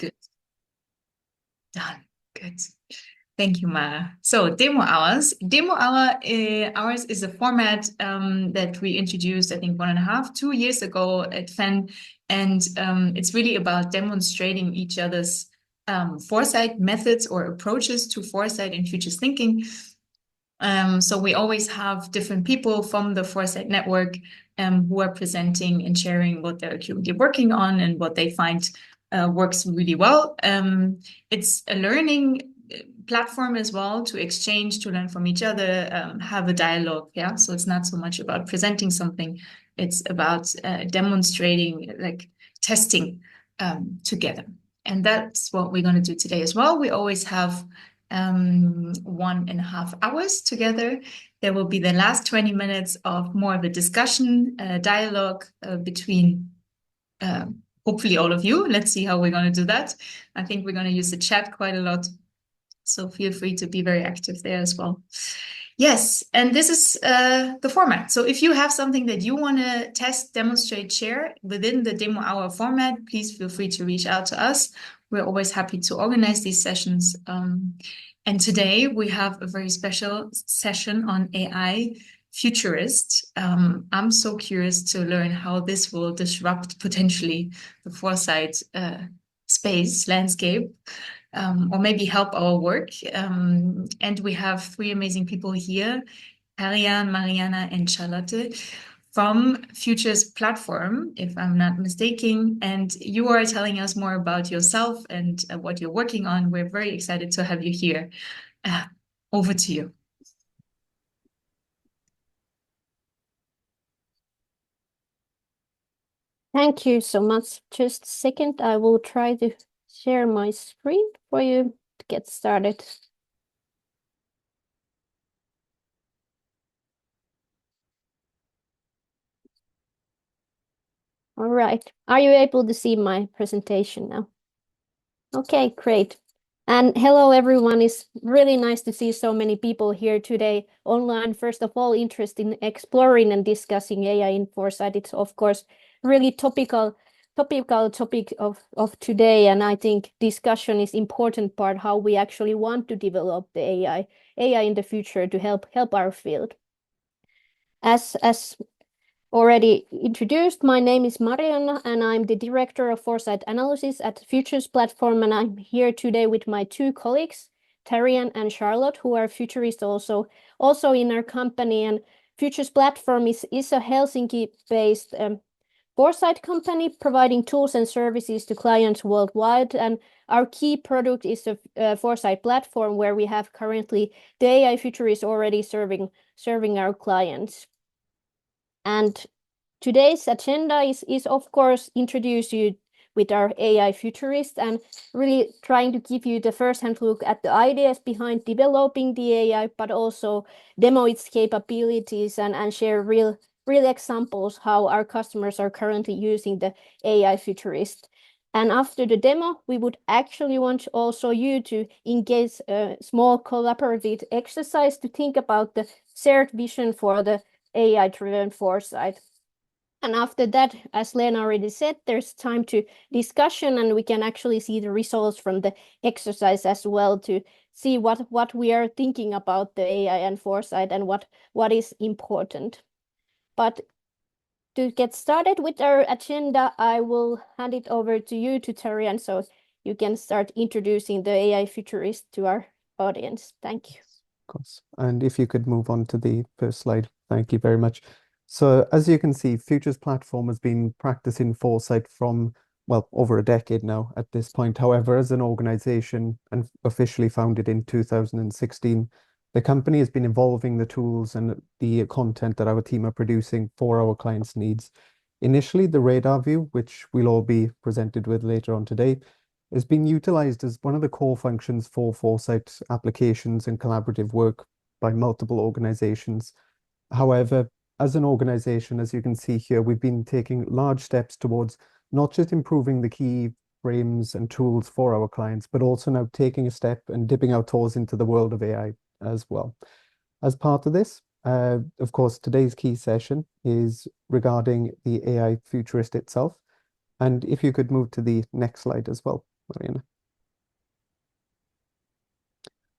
good. Done. Good. Thank you, Mara. So demo hours. Hours is a format that we introduced, I think, 2 years ago at FEN. And it's really about demonstrating each other's foresight methods or approaches to foresight and futures thinking. So we always have different people from the Foresight Network who are presenting and sharing what they're currently working on and what they find works really well. It's a learning platform as well to exchange, to learn from each other, have a dialogue. Yeah, so it's not so much about presenting something; it's about demonstrating, like testing together. And that's what we're going to do today as well. We always have 1.5 hours together. There will be the last 20 minutes of more of a discussion, dialogue between hopefully all of you. Let's see how we're going to do that. I think we're going to use the chat quite a lot. So feel free to be very active there as well. Yes, and this is the format. So if you have something that you want to test, demonstrate, share within the demo hour format, please feel free to reach out to us. We're always happy to organize these sessions. And today we have a very special session on AI FUTURIST. I'm so curious to learn how this will disrupt potentially the foresight space landscape. Or maybe help our work. And we have 3 amazing people here, Tarian, Marianna, and Charlotte from Futures Platform, if I'm not mistaken. And you are telling us more about yourself and what you're working on. We're very excited to have you here. Over to you. Thank you so much. Just a second, I will try to share my screen for you to get started. All right. Are you able to see my presentation now? Okay, great. And hello, everyone. It's really nice to see so many people here today online. First of all, interested in exploring and discussing AI in foresight. It's, of course, really topical topic of today. And I think discussion is important part how we actually want to develop the AI in the future to help our field. As already introduced, my name is Marianna, and I'm the Director of Foresight Analysis at Futures Platform, and I'm here today with my 2 colleagues, Tarian and Charlotte, who are futurists also in our company. And Futures Platform is a Helsinki-based foresight company providing tools and services to clients worldwide. And our key product is the Foresight Platform, where we have currently the AI Futurists already serving our clients. And today's agenda is of course introduce you with our AI futurist and really trying to give you the first-hand look at the ideas behind developing the AI, but also demo its capabilities and share real examples how our customers are currently using the AI futurist. And after the demo, we would actually want also you to engage a small collaborative exercise to think about the shared vision for the AI-driven foresight. And after that, as Lena already said, there's time to discussion, and we can actually see the results from the exercise as well to see what we are thinking about the AI and foresight and what is important. But to get started with our agenda, I will hand it over to you, to Tarian, so you can start introducing the AI futurist to our audience. Thank you. Of course. And if you could move on to the first slide. Thank you very much. So as you can see, Futures Platform has been practicing foresight from, well, over a decade now at this point. However, as an organization and officially founded in 2016, the company has been evolving the tools and the content that our team are producing for our clients' needs. Initially, the radar view, which we'll all be presented with later on today, is being utilized as one of the core functions for foresight applications and collaborative work by multiple organizations. However, as an organization, as you can see here, we've been taking large steps towards not just improving the key frames and tools for our clients, but also now taking a step and dipping our toes into the world of AI as well. As part of this, of course, today's key session is regarding the AI futurist itself. And if you could move to the next slide as well. Marianna.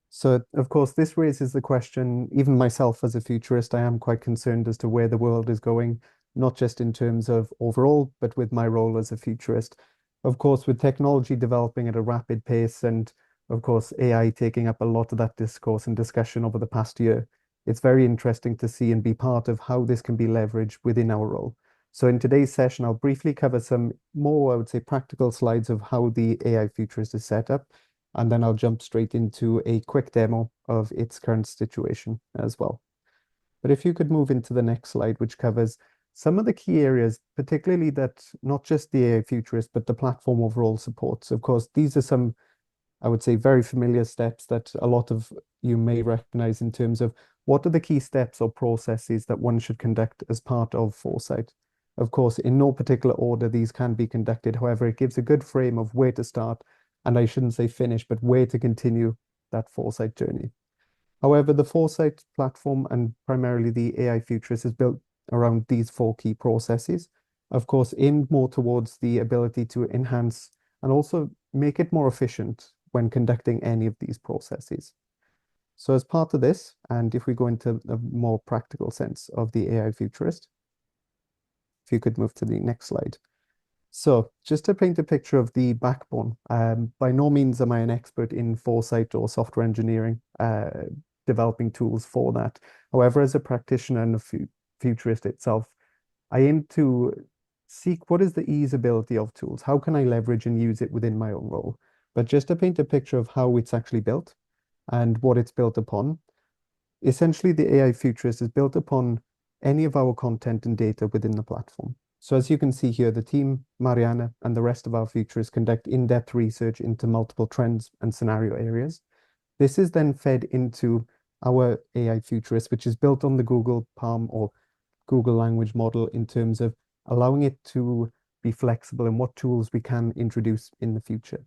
So, of course, this raises the question, even myself as a futurist, I am quite concerned as to where the world is going, not just in terms of overall, but with my role as a futurist. Of course, with technology developing at a rapid pace and, of course, AI taking up a lot of that discourse and discussion over the past year, it's very interesting to see and be part of how this can be leveraged within our role. So in today's session, I'll briefly cover some more, I would say, practical slides of how the AI futurist is set up, and then I'll jump straight into a quick demo of its current situation as well. But if you could move into the next slide, which covers some of the key areas, particularly that not just the AI futurist, but the platform overall supports. Of course, these are some, I would say, very familiar steps that a lot of you may recognize in terms of what are the key steps or processes that one should conduct as part of Foresight. Of course, in no particular order, these can be conducted. However, it gives a good frame of where to start, and I shouldn't say finish, but where to continue that Foresight journey. However, the Foresight platform and primarily the AI Futurist is built around these four key processes. Of course, aimed more towards the ability to enhance and also make it more efficient when conducting any of these processes. So as part of this, and if we go into a more practical sense of the AI Futurist, if you could move to the next slide. So just to paint a picture of the backbone, by no means am I an expert in Foresight or software engineering, developing tools for that. However, as a practitioner and a futurist itself, I aim to seek what is the usability of tools? How can I leverage and use it within my own role? But just to paint a picture of how it's actually built and what it's built upon, essentially the AI Futurist is built upon any of our content and data within the platform. So as you can see here, the team, Marianna, and the rest of our futurists conduct in-depth research into multiple trends and scenario areas. This is then fed into our AI Futurist, which is built on the Google Palm or Google language model in terms of allowing it to be flexible in what tools we can introduce in the future.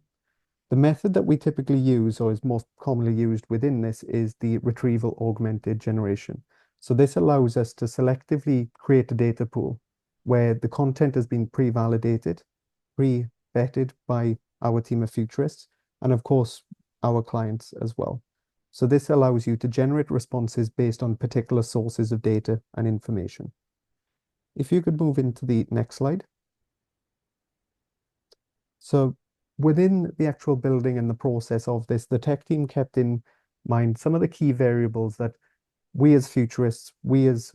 The method that we typically use, or is most commonly used within this, is the retrieval augmented generation. So this allows us to selectively create a data pool where the content has been pre-validated, pre-vetted by our team of futurists, and of course, our clients as well. So this allows you to generate responses based on particular sources of data and information. If you could move into the next slide. So within the actual building and the process of this, the tech team kept in mind some of the key variables that we as futurists, we as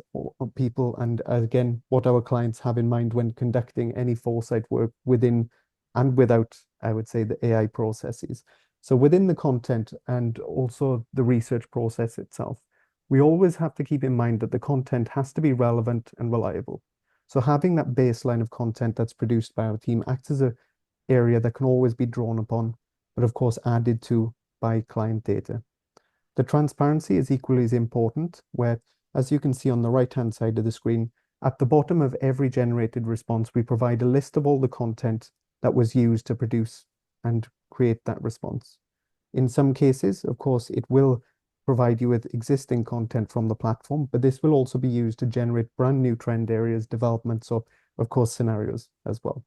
people, and again, what our clients have in mind when conducting any Foresight work within and without, I would say, the AI processes. So within the content and also the research process itself, we always have to keep in mind that the content has to be relevant and reliable. So having that baseline of content that's produced by our team acts as an area that can always be drawn upon, but of course added to by client data. The transparency is equally as important, where, as you can see on the right-hand side of the screen, at the bottom of every generated response, we provide a list of all the content that was used to produce and create that response. In some cases, of course, it will provide you with existing content from the platform, but this will also be used to generate brand new trend areas, developments, or of course, scenarios as well.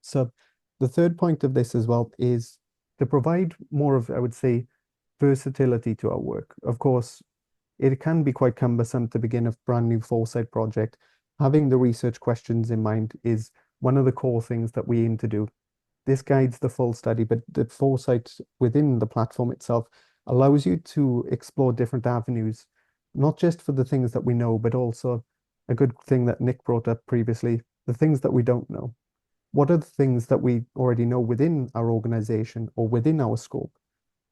So the third point of this as well is to provide more of, I would say, versatility to our work. Of course, it can be quite cumbersome to begin a brand new Foresight project. Having the research questions in mind is one of the core things that we aim to do. This guides the full study, but the Foresight within the platform itself allows you to explore different avenues, not just for the things that we know, but also a good thing that Nick brought up previously, the things that we don't know. What are the things that we already know within our organization or within our scope?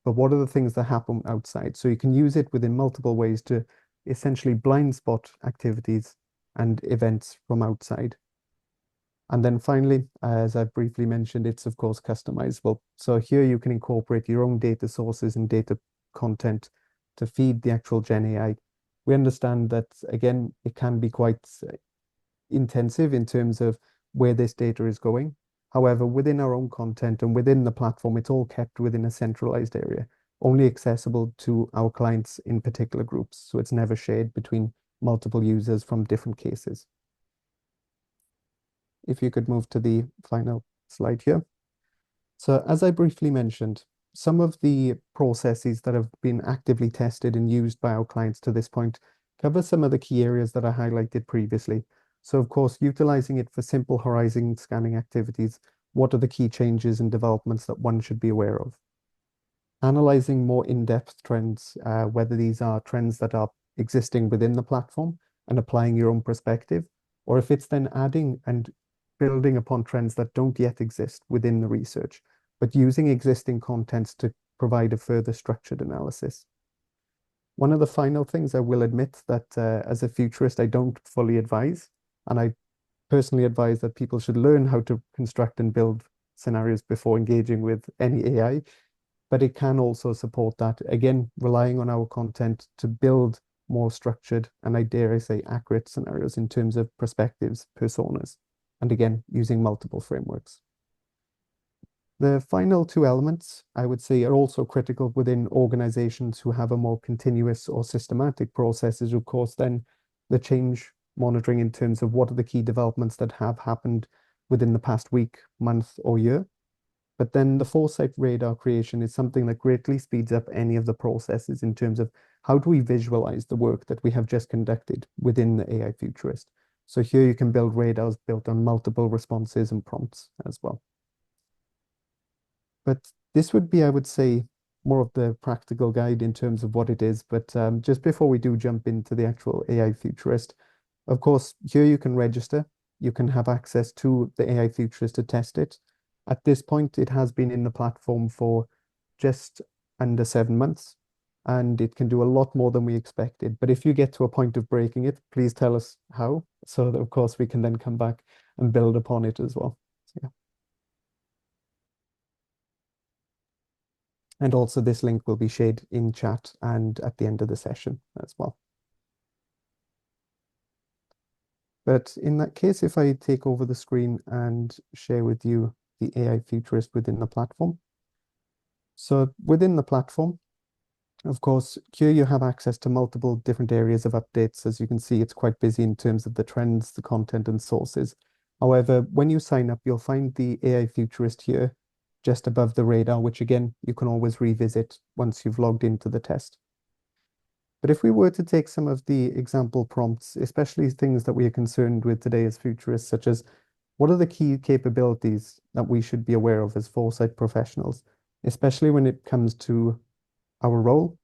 But what are the things that happen outside? So you can use it within multiple ways to essentially blind spot activities and events from outside. And then finally, as I briefly mentioned, it's of course customizable. So here you can incorporate your own data sources and data content to feed the actual Gen AI. We understand that, again, it can be quite intensive in terms of where this data is going. However, within our own content and within the platform, it's all kept within a centralized area, only accessible to our clients in particular groups. So it's never shared between multiple users from different cases. If you could move to the final slide here. So as I briefly mentioned, some of the processes that have been actively tested and used by our clients to this point cover some of the key areas that I highlighted previously. So of course, utilizing it for simple horizon scanning activities, what are the key changes and developments that one should be aware of? Analyzing more in-depth trends, whether these are trends that are existing within the platform and applying your own perspective, or if it's then adding and building upon trends that don't yet exist within the research, but using existing contents to provide a further structured analysis. One of the final things I will admit that as a futurist, I don't fully advise, and I personally advise that people should learn how to construct and build scenarios before engaging with any AI, but it can also support that, again, relying on our content to build more structured and I dare I say accurate scenarios in terms of perspectives, personas, and again, using multiple frameworks. The final two elements, I would say, are also critical within organizations who have a more continuous or systematic process is, of course, then the change monitoring in terms of what are the key developments that have happened within the past week, month, or year. But then the Foresight radar creation is something that greatly speeds up any of the processes in terms of how do we visualize the work that we have just conducted within the AI Futurist. So here you can build radars built on multiple responses and prompts as well. But this would be, I would say, more of the practical guide in terms of what it is. But just before we do jump into the actual AI Futurist, of course, here you can register. You can have access to the AI Futurist to test it. At this point, it has been in the platform for just under 7 months, and it can do a lot more than we expected. But if you get to a point of breaking it, please tell us how, so that, of course, we can then come back and build upon it as well. So, yeah. And also this link will be shared in chat and at the end of the session as well. But in that case, if I take over the screen and share with you the AI Futurist within the platform. So within the platform, of course, here you have access to multiple different areas of updates. As you can see, it's quite busy in terms of the trends, the content and sources. However, when you sign up, you'll find the AI Futurist here just above the radar, which again, you can always revisit once you've logged into the test. But if we were to take some of the example prompts, especially things that we are concerned with today as futurists, such as what are the key capabilities that we should be aware of as Foresight professionals, especially when it comes to our role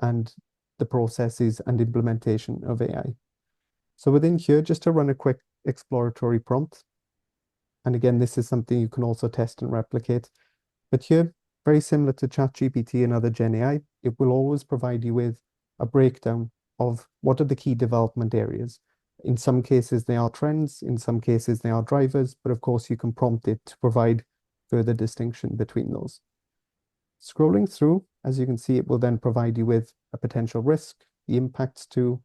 and the processes and implementation of AI? So within here, just to run a quick exploratory prompt, and again, this is something you can also test and replicate, but here, very similar to ChatGPT and other Gen AI, it will always provide you with a breakdown of what are the key development areas. In some cases, they are trends. In some cases, they are drivers. But of course, you can prompt it to provide further distinction between those. Scrolling through, as you can see, it will then provide you with a potential risk, the impacts to,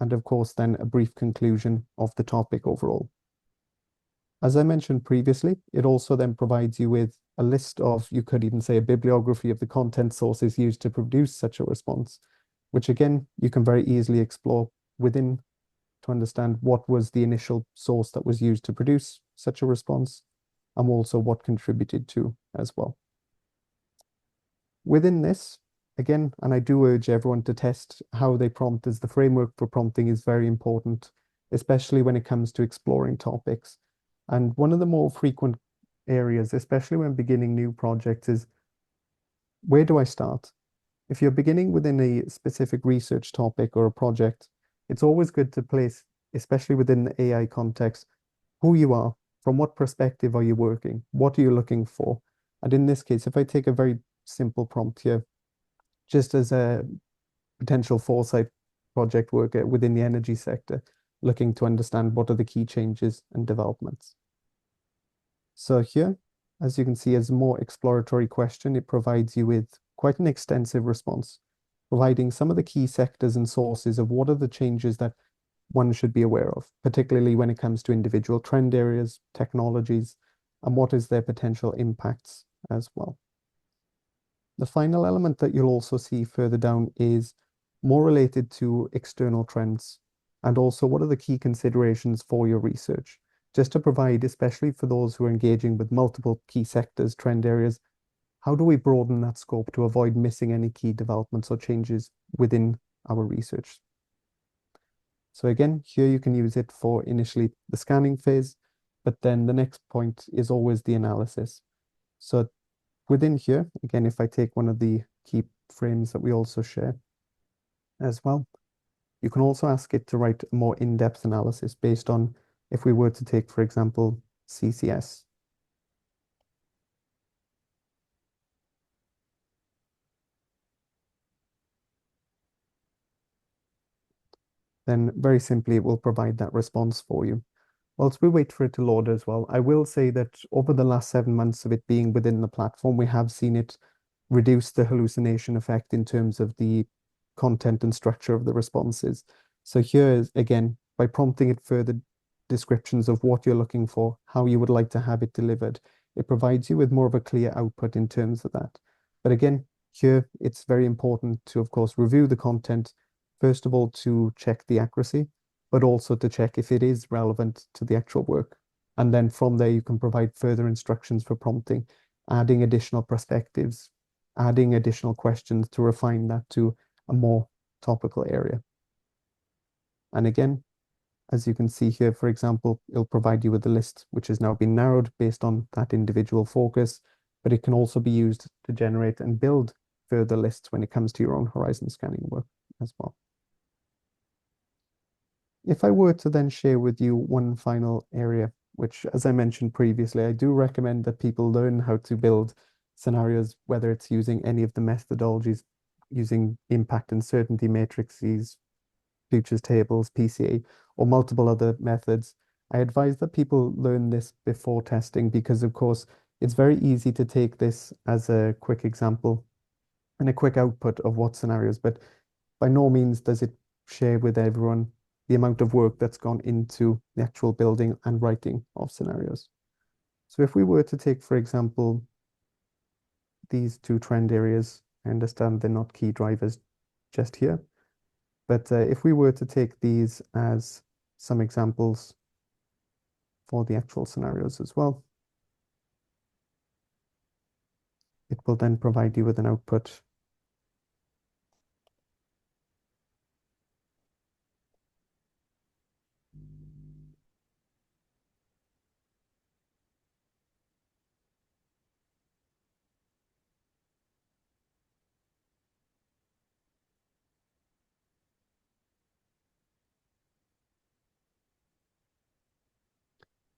and of course, then a brief conclusion of the topic overall. As I mentioned previously, it also then provides you with a list of, you could even say, a bibliography of the content sources used to produce such a response, which again, you can very easily explore within to understand what was the initial source that was used to produce such a response, and also what contributed to as well. Within this, again, and I do urge everyone to test how they prompt, as the framework for prompting is very important, especially when it comes to exploring topics. And one of the more frequent areas, especially when beginning new projects, is where do I start? If you're beginning within a specific research topic or a project, it's always good to place, especially within the AI context, who you are, from what perspective are you working, what are you looking for? And in this case, if I take a very simple prompt here, just as a potential Foresight project worker within the energy sector, looking to understand what are the key changes and developments. So here, as you can see, as a more exploratory question, it provides you with quite an extensive response, providing some of the key sectors and sources of what are the changes that one should be aware of, particularly when it comes to individual trend areas, technologies, and what is their potential impacts as well. The final element that you'll also see further down is more related to external trends, and also what are the key considerations for your research. just to provide, especially for those who are engaging with multiple key sectors, trend areas, how do we broaden that scope to avoid missing any key developments or changes within our research? So again, here you can use it for initially the scanning phase, but then the next point is always the analysis. So within here, again, if I take one of the key frames that we also share as well, you can also ask it to write a more in-depth analysis based on, if we were to take, for example, CCS. Then very simply, it will provide that response for you. Whilst we wait for it to load as well, I will say that over the last 7 months of it being within the platform, we have seen it reduce the hallucination effect in terms of the content and structure of the responses. So here is, again, by prompting it further descriptions of what you're looking for, how you would like to have it delivered, it provides you with more of a clear output in terms of that. But again, here it's very important to, of course, review the content, first of all, to check the accuracy, but also to check if it is relevant to the actual work. And then from there, you can provide further instructions for prompting, adding additional perspectives, adding additional questions to refine that to a more topical area. And again, as you can see here, for example, it'll provide you with a list which has now been narrowed based on that individual focus, but it can also be used to generate and build further lists when it comes to your own horizon scanning work as well. If I were to then share with you one final area, which, as I mentioned previously, I do recommend that people learn how to build scenarios, whether it's using any of the methodologies, using impact and certainty matrices, futures tables, PCA, or multiple other methods. I advise that people learn this before testing because, of course, it's very easy to take this as a quick example and a quick output of what scenarios, but by no means does it share with everyone the amount of work that's gone into the actual building and writing of scenarios. So if we were to take, for example, these two trend areas, I understand they're not key drivers just here, but if we were to take these as some examples for the actual scenarios as well, it will then provide you with an output.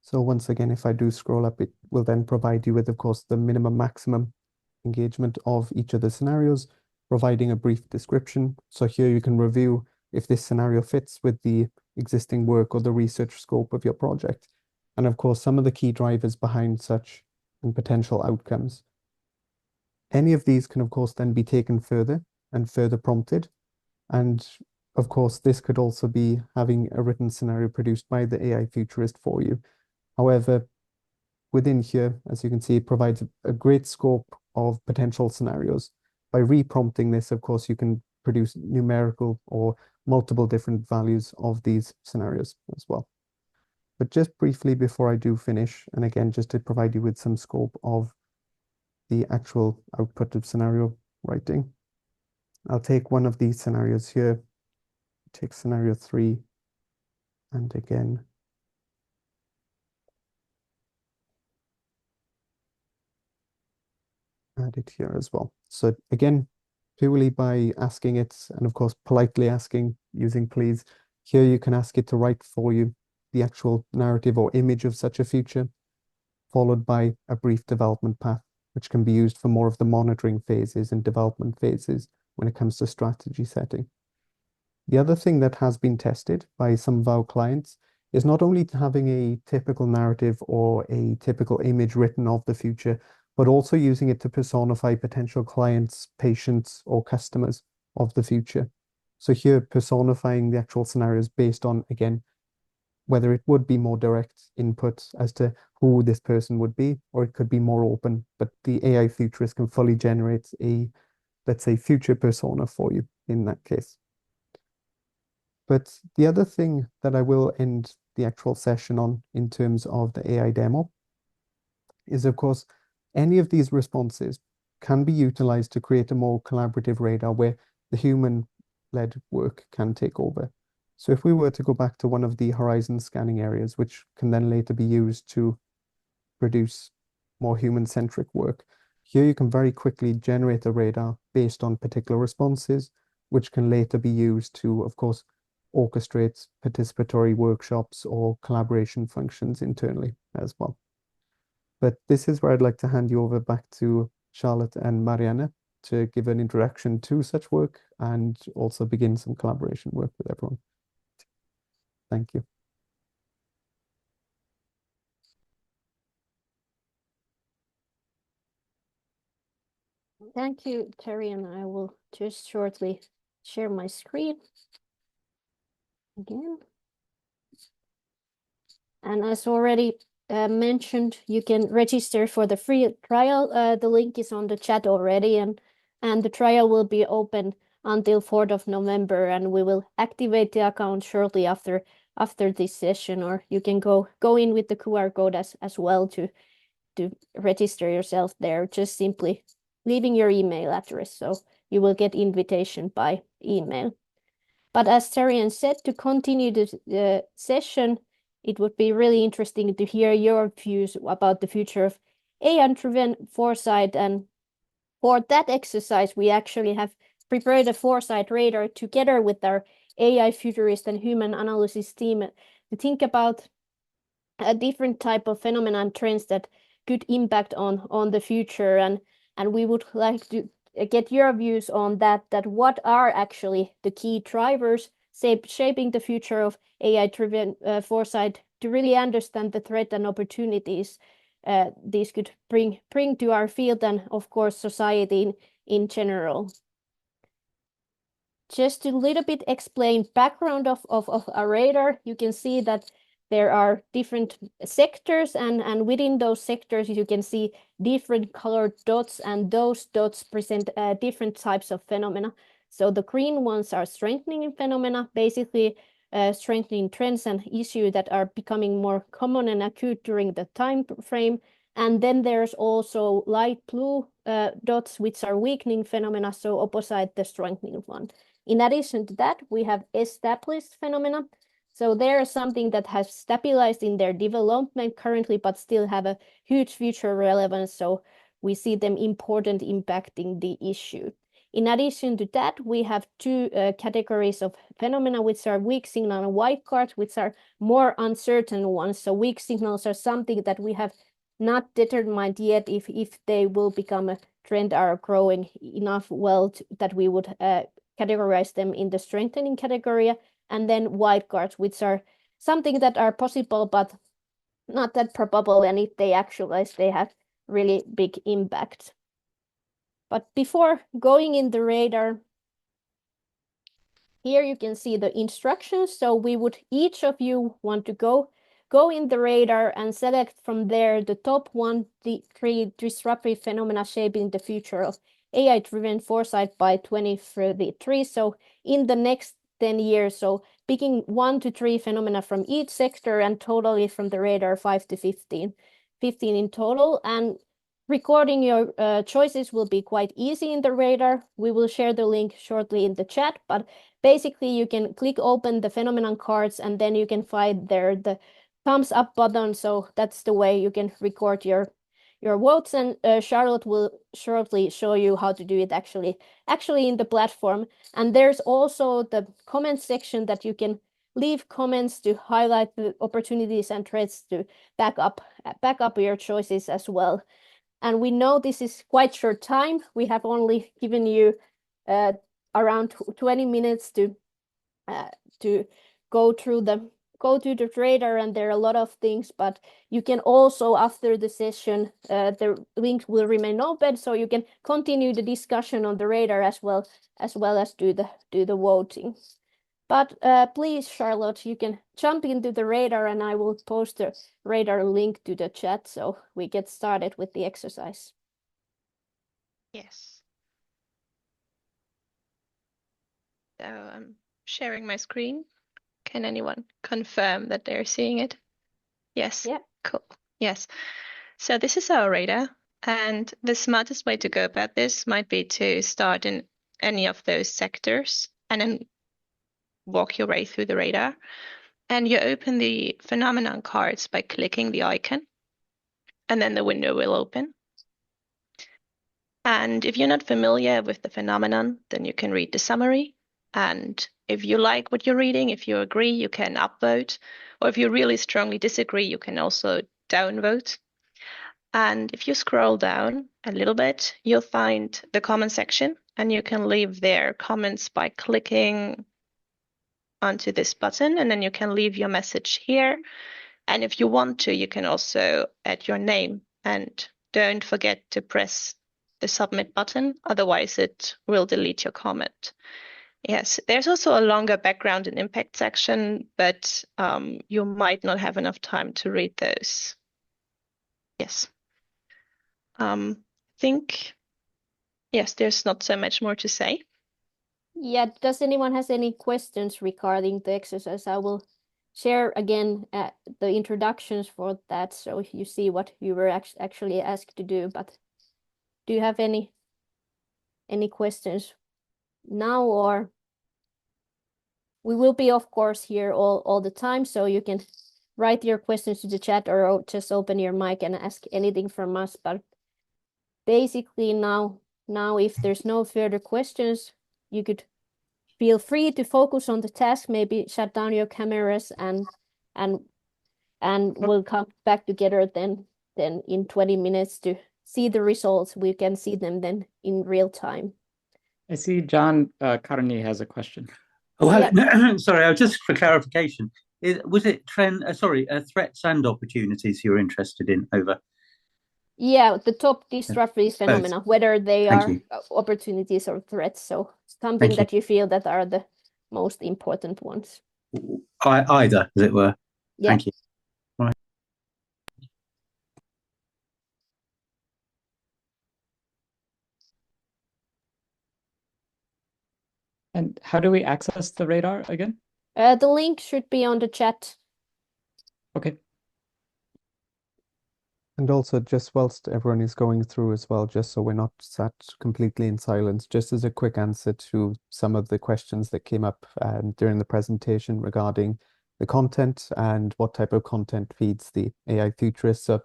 So once again, if I do scroll up, it will then provide you with, of course, the minimum maximum engagement of each of the scenarios, providing a brief description. So here you can review if this scenario fits with the existing work or the research scope of your project. And of course, some of the key drivers behind such and potential outcomes. Any of these can, of course, then be taken further and further prompted. And of course, this could also be having a written scenario produced by the AI futurist for you. However, within here, as you can see, it provides a great scope of potential scenarios. By re-prompting this, of course, you can produce numerical or multiple different values of these scenarios as well. But just briefly before I do finish, and again, just to provide you with some scope of the actual output of scenario writing, I'll take one of these scenarios here, take scenario 3, and again, add it here as well. So again, purely by asking it, and of course, politely asking, using please, here you can ask it to write for you the actual narrative or image of such a future, followed by a brief development path, which can be used for more of the monitoring phases and development phases when it comes to strategy setting. The other thing that has been tested by some of our clients is not only having a typical narrative or a typical image written of the future, but also using it to personify potential clients, patients, or customers of the future. So here, personifying the actual scenarios based on, again, whether it would be more direct input as to who this person would be, or it could be more open, but the AI futurist can fully generate a, let's say, future persona for you in that case. But the other thing that I will end the actual session on in terms of the AI demo is, of course, any of these responses can be utilized to create a more collaborative radar where the human-led work can take over. So if we were to go back to one of the horizon scanning areas, which can then later be used to produce more human-centric work, here you can very quickly generate a radar based on particular responses, which can later be used to, of course, orchestrate participatory workshops or collaboration functions internally as well. But this is where I'd like to hand you over back to Charlotte and Marianna to give an introduction to such work and also begin some collaboration work with everyone. Thank you. Thank you, Tarian. I will just shortly share my screen again. And as already mentioned, you can register for the free trial. The link is on the chat already, and the trial will be open until 4th of November, and we will activate the account shortly after this session, or you can go in with the QR code as well to register yourself there, just simply leaving your email address, so you will get invitation by email. But as Tarian said, to continue the session, it would be really interesting to hear your views about the future of AI-driven foresight. And for that exercise, we actually have prepared a foresight radar together with our AI futurist and human analysis team to think about a different type of phenomena and trends that could impact on the future. And we would like to get your views on that what are actually the key drivers shaping the future of AI-driven foresight, to really understand the threat and opportunities these could bring to our field and, of course, society in general. Just to little bit explain background of a radar, you can see that there are different sectors, and within those sectors you can see different colored dots, and those dots present different types of phenomena. So the green ones are strengthening phenomena, basically strengthening trends and issues that are becoming more common and acute during the time frame. And then there's also light blue dots, which are weakening phenomena, so opposite the strengthening one. In addition to that, we have established phenomena. So there is something that has stabilized in their development currently, but still have a huge future relevance. So we see them important, impacting the issue. In addition to that, we have two categories of phenomena, which are weak signal and wildcards, which are more uncertain ones. So weak signals are something that we have not determined yet if they will become a trend or growing enough well that we would categorize them in the strengthening category. And then wildcards, which are something that are possible but not that probable, and if they actualize, they have really big impact. But before going in the radar, here you can see the instructions. So we would, each of you want to go in the radar and select from there the top 3 disruptive phenomena shaping the future of AI-driven foresight by 2033. So in the next 10 years, so picking 1 to 3 phenomena from each sector, and totally from the radar 5 to 15 in total. And recording your choices will be quite easy in the radar. We will share the link shortly in the chat, but basically you can click open the phenomenon cards, and then you can find there the thumbs up button. So that's the way you can record your votes, and Charlotte will shortly show you how to do it actually in the platform. And there's also the comment section that you can leave comments to highlight the opportunities and threats to back up your choices as well. And we know this is quite short time. We have only given you around 20 minutes to go through the radar, and there are a lot of things, but you can also, after the session, the link will remain open, so you can continue the discussion on the radar as well as do the voting. But please, Charlotte, you can jump into the radar, and I will post the radar link to the chat so we get started with the exercise. Yes. So I'm sharing my screen. Can anyone confirm that they're seeing it? Yes. Yeah. Cool. Yes. So this is our radar, and the smartest way to go about this might be to start in any of those sectors and then walk your way through the radar. And you open the phenomenon cards by clicking the icon, and then the window will open. And if you're not familiar with the phenomenon, then you can read the summary. And if you like what you're reading, if you agree, you can upvote. Or if you really strongly disagree, you can also downvote. And if you scroll down a little bit, you'll find the comment section, and you can leave there comments by clicking onto this button, and then you can leave your message here. And if you want to, you can also add your name, and don't forget to press the submit button, otherwise it will delete your comment. Yes, there's also a longer background and impact section, but you might not have enough time to read those. Yes. Think, yes, there's not so much more to say. Yeah, does anyone has any questions regarding the exercise? I will share again the introductions for that, so you see what you were actually asked to do. But do you have any questions now, or we will be, of course, here all the time, so you can write your questions to the chat or just open your mic and ask anything from us. But basically now if there's no further questions, you could feel free to focus on the task, maybe shut down your cameras, and we'll come back together then in 20 minutes to see the results. We can see them then in real time. I see John Carney has a question. Oh, hello. Yeah. Sorry, just for clarification, was it threats and opportunities you're interested in? Over. Yeah, the top disruptive phenomena, whether they Thank are you. opportunities or threats. So something that you feel that are the most important ones. Either, as it were. Yeah. Thank you. Right. And how do we access the radar again? The link should be on the chat. Okay. And also, just whilst everyone is going through as well, just so we're not sat completely in silence, just as a quick answer to some of the questions that came up during the presentation regarding the content and what type of content feeds the AI Futurist. So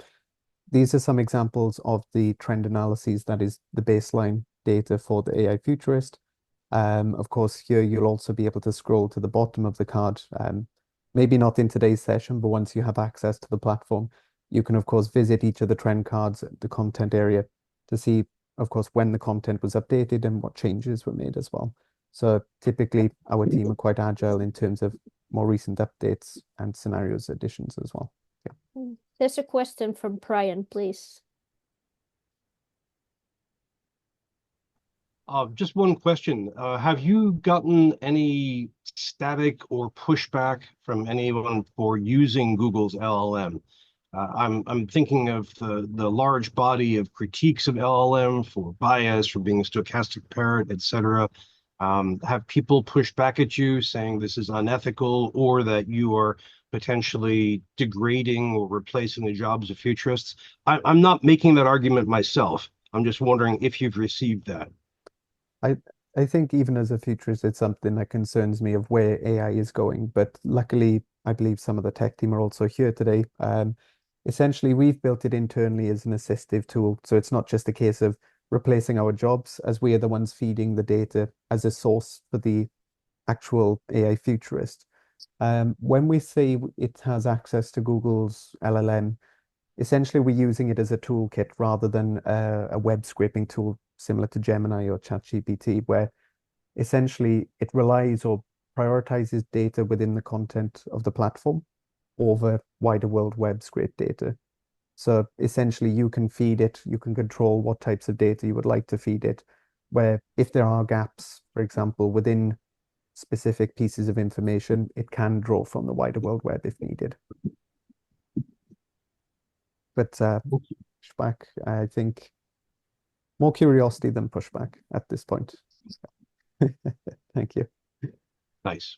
these are some examples of the trend analyses that is the baseline data for the AI Futurist. Of course, here you'll also be able to scroll to the bottom of the card, maybe not in today's session, but once you have access to the platform, you can, of course, visit each of the trend cards at the content area to see, of course, when the content was updated and what changes were made as well. So typically, our team are quite agile in terms of more recent updates and scenarios additions as well. Yeah. There's a question from Brian, please. Just one question. Have you gotten any static or pushback from anyone for using Google's LLM? I'm thinking of the large body of critiques of LLM for bias, for being a stochastic parrot, etc. Have people pushed back at you saying this is unethical, or that you are potentially degrading or replacing the jobs of futurists? I'm not making that argument myself. I'm just wondering if you've received that. I think even as a futurist, it's something that concerns me of where AI is going. But luckily, I believe some of the tech team are also here today. Essentially, we've built it internally as an assistive tool. So it's not just a case of replacing our jobs, as we are the ones feeding the data as a source for the actual AI futurist. When we say it has access to Google's LLM, essentially we're using it as a toolkit rather than a web scraping tool similar to Gemini or ChatGPT, where essentially it relies or prioritizes data within the content of the platform over wider world web scrape data. So essentially you can feed it, you can control what types of data you would like to feed it, where if there are gaps, for example, within specific pieces of information, it can draw from the wider world web if needed. But pushback, I think more curiosity than pushback at this point. Thank you. Nice.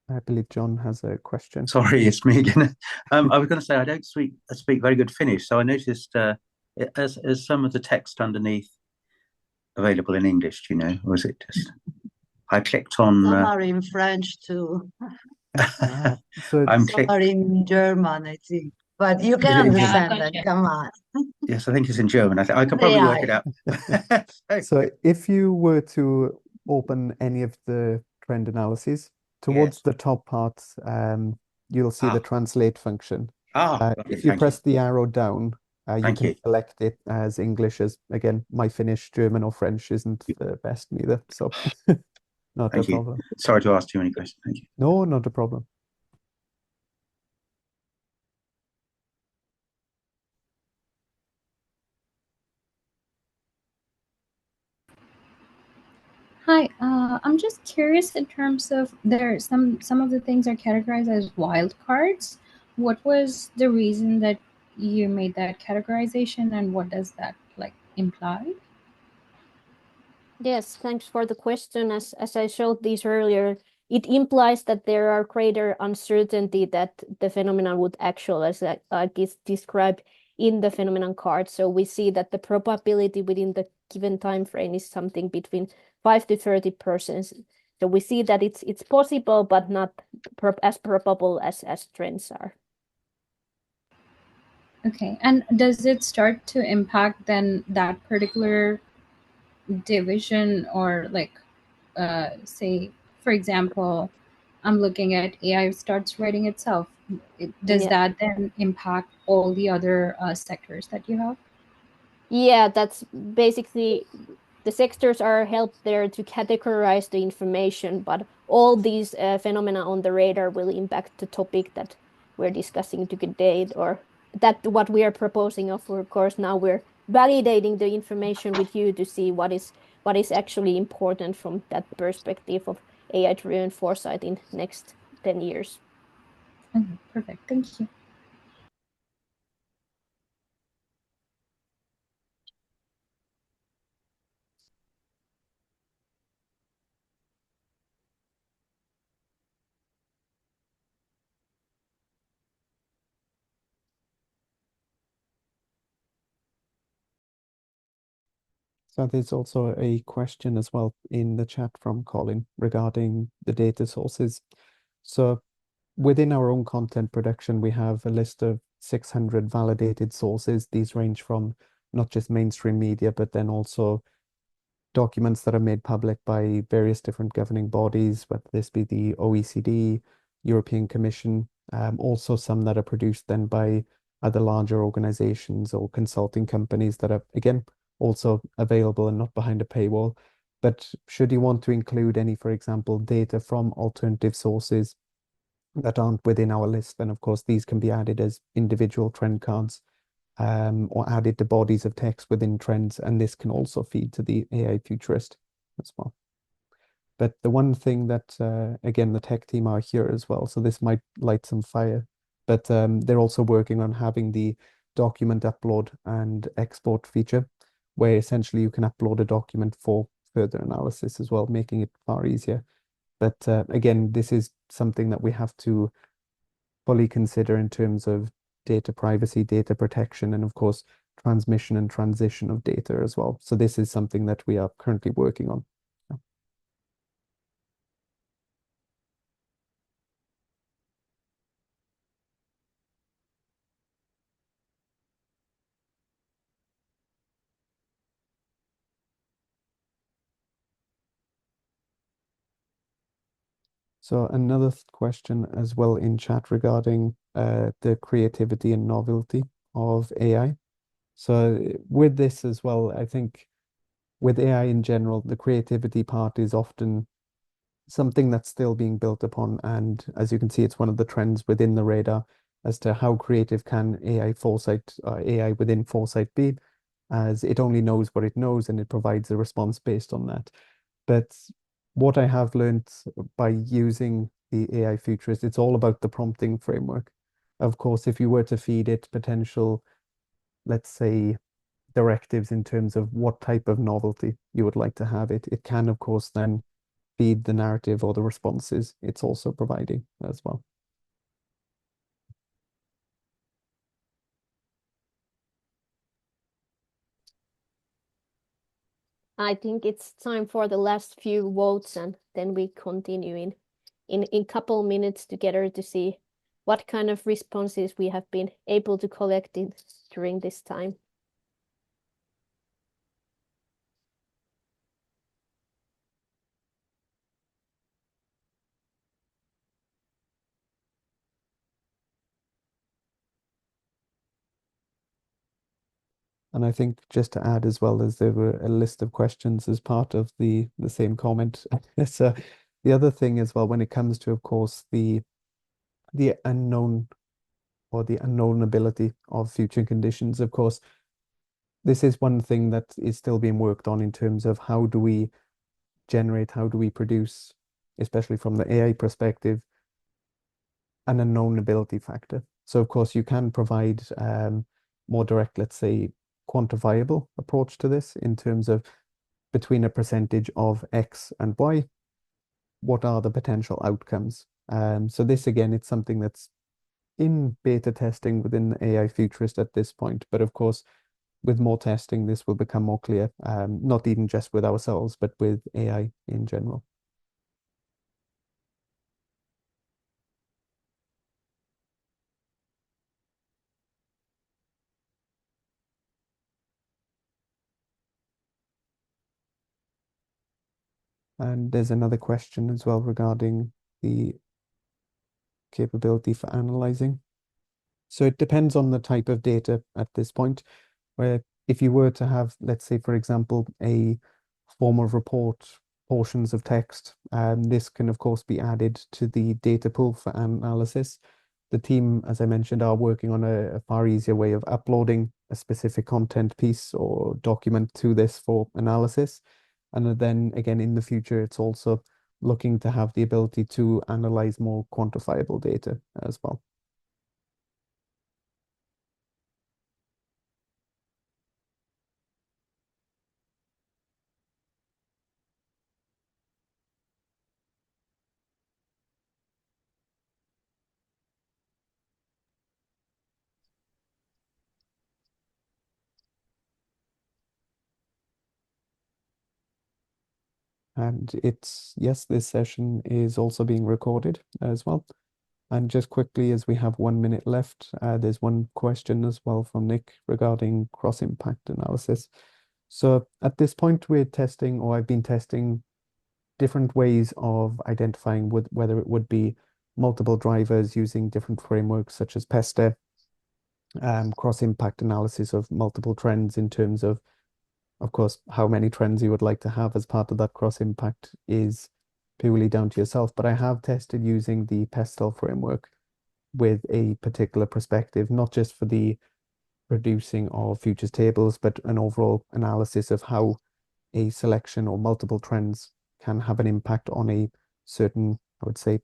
I believe John has a question. Sorry, it's me again. I was going to say I don't speak very good Finnish, so I noticed as some of the text underneath available in English, do you know, or is it just I clicked on Some are in French too. So I'm Some are in German, I think. But you can understand that. Come on. Yes, I think it's in German. I can probably work it out. So if you were to open any of the trend analyses, towards Yes. the top part, you'll see the translate function. Lovely, If you thank press the arrow down, you Thank can you. select it as English. As again, my Finnish, German, or French isn't the best neither, so not a Thank you. problem. Sorry to ask too many questions. Thank you. No, not a problem. Hi, I'm just curious in terms of some of the things are categorized as wildcards. What was the reason that you made that categorization, and what does that like imply? Yes, thanks for the question. As I showed these earlier, it implies that there are greater uncertainty that the phenomenon would actualize, like is described in the phenomenon card. So we see that the probability within the given time frame is something between 5 to 30%. So we see that it's possible, but not as probable as trends are. Okay, and does it start to impact then that particular division, or like say, for example, I'm looking at AI starts writing itself. Does that then impact all the other sectors that you have? Yeah, that's basically the sectors are helped there to categorize the information, but all these phenomena on the radar will impact the topic that we're discussing today, or that what we are proposing. Of course, now we're validating the information with you to see what is actually important from that perspective of AI-driven foresight in next 10 years. Okay, perfect. Thank you. So there's also a question as well in the chat from Colin regarding the data sources. So within our own content production, we have a list of 600 validated sources. These range from not just mainstream media, but then also documents that are made public by various different governing bodies, whether this be the OECD, European Commission, also some that are produced then by other larger organizations or consulting companies that are, again, also available and not behind a paywall. But should you want to include any, for example, data from alternative sources that aren't within our list, then of course these can be added as individual trend cards, or added to bodies of text within trends, and this can also feed to the AI Futurist as well. But the one thing that, again, the tech team are here as well, so this might light some fire, but they're also working on having the document upload and export feature, where essentially you can upload a document for further analysis as well, making it far easier. But again, this is something that we have to fully consider in terms of data privacy, data protection, and of course, transmission and transition of data as well. So this is something that we are currently working on. So another question as well in chat regarding the creativity and novelty of AI. So with this as well, I think with AI in general, the creativity part is often something that's still being built upon. And as you can see, it's one of the trends within the radar as to how creative can AI foresight, AI within foresight be, as it only knows what it knows and it provides a response based on that. But what I have learned by using the AI Futurist, it's all about the prompting framework. Of course, if you were to feed it potential, let's say, directives in terms of what type of novelty you would like to have it, it can, of course, then feed the narrative or the responses it's also providing as well. I think it's time for the last few votes, and then we continue in couple minutes together to see what kind of responses we have been able to collect during this time. And I think just to add as well, as there were a list of questions as part of the same comment. So the other thing as well, when it comes to, of course, the unknown or the unknowability of future conditions, of course, this is one thing that is still being worked on in terms of how do we generate, how do we produce, especially from the AI perspective, an unknowability factor. So of course you can provide more direct, let's say, quantifiable approach to this in terms of between a percentage of X and Y, what are the potential outcomes? So this again, it's something that's in beta testing within the AI Futurist at this point. But of course, with more testing, this will become more clear, not even just with ourselves, but with AI in general. And there's another question as well regarding the capability for analyzing. So it depends on the type of data at this point, where if you were to have, let's say, for example, a form of report, portions of text, this can, of course, be added to the data pool for analysis. The team, as I mentioned, are working on a far easier way of uploading a specific content piece or document to this for analysis. And then again, in the future, it's also looking to have the ability to analyze more quantifiable data as well. And yes, this session is also being recorded as well. And just quickly, as we have 1 minute left, there's one question as well from Nick regarding cross-impact analysis. So at this point, we're testing, or I've been testing, different ways of identifying whether it would be multiple drivers using different frameworks such as PESTER, cross-impact analysis of multiple trends in terms of course, how many trends you would like to have as part of that cross impact is purely down to yourself. But I have tested using the PESTEL framework with a particular perspective, not just for the producing of futures tables, but an overall analysis of how a selection or multiple trends can have an impact on a certain, I would say,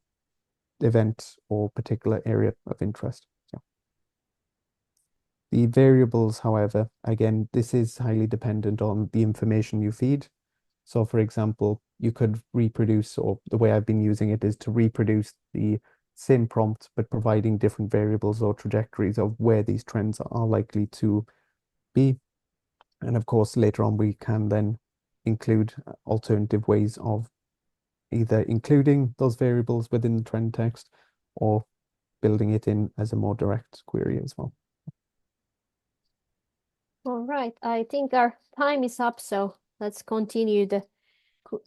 event or particular area of interest. The variables, however, again, this is highly dependent on the information you feed. So for example, you could reproduce, or the way I've been using it is to reproduce the same prompt, but providing different variables or trajectories of where these trends are likely to be. And of course, later on, we can then include alternative ways of either including those variables within the trend text or building it in as a more direct query as well. All right, I think our time is up, so let's continue the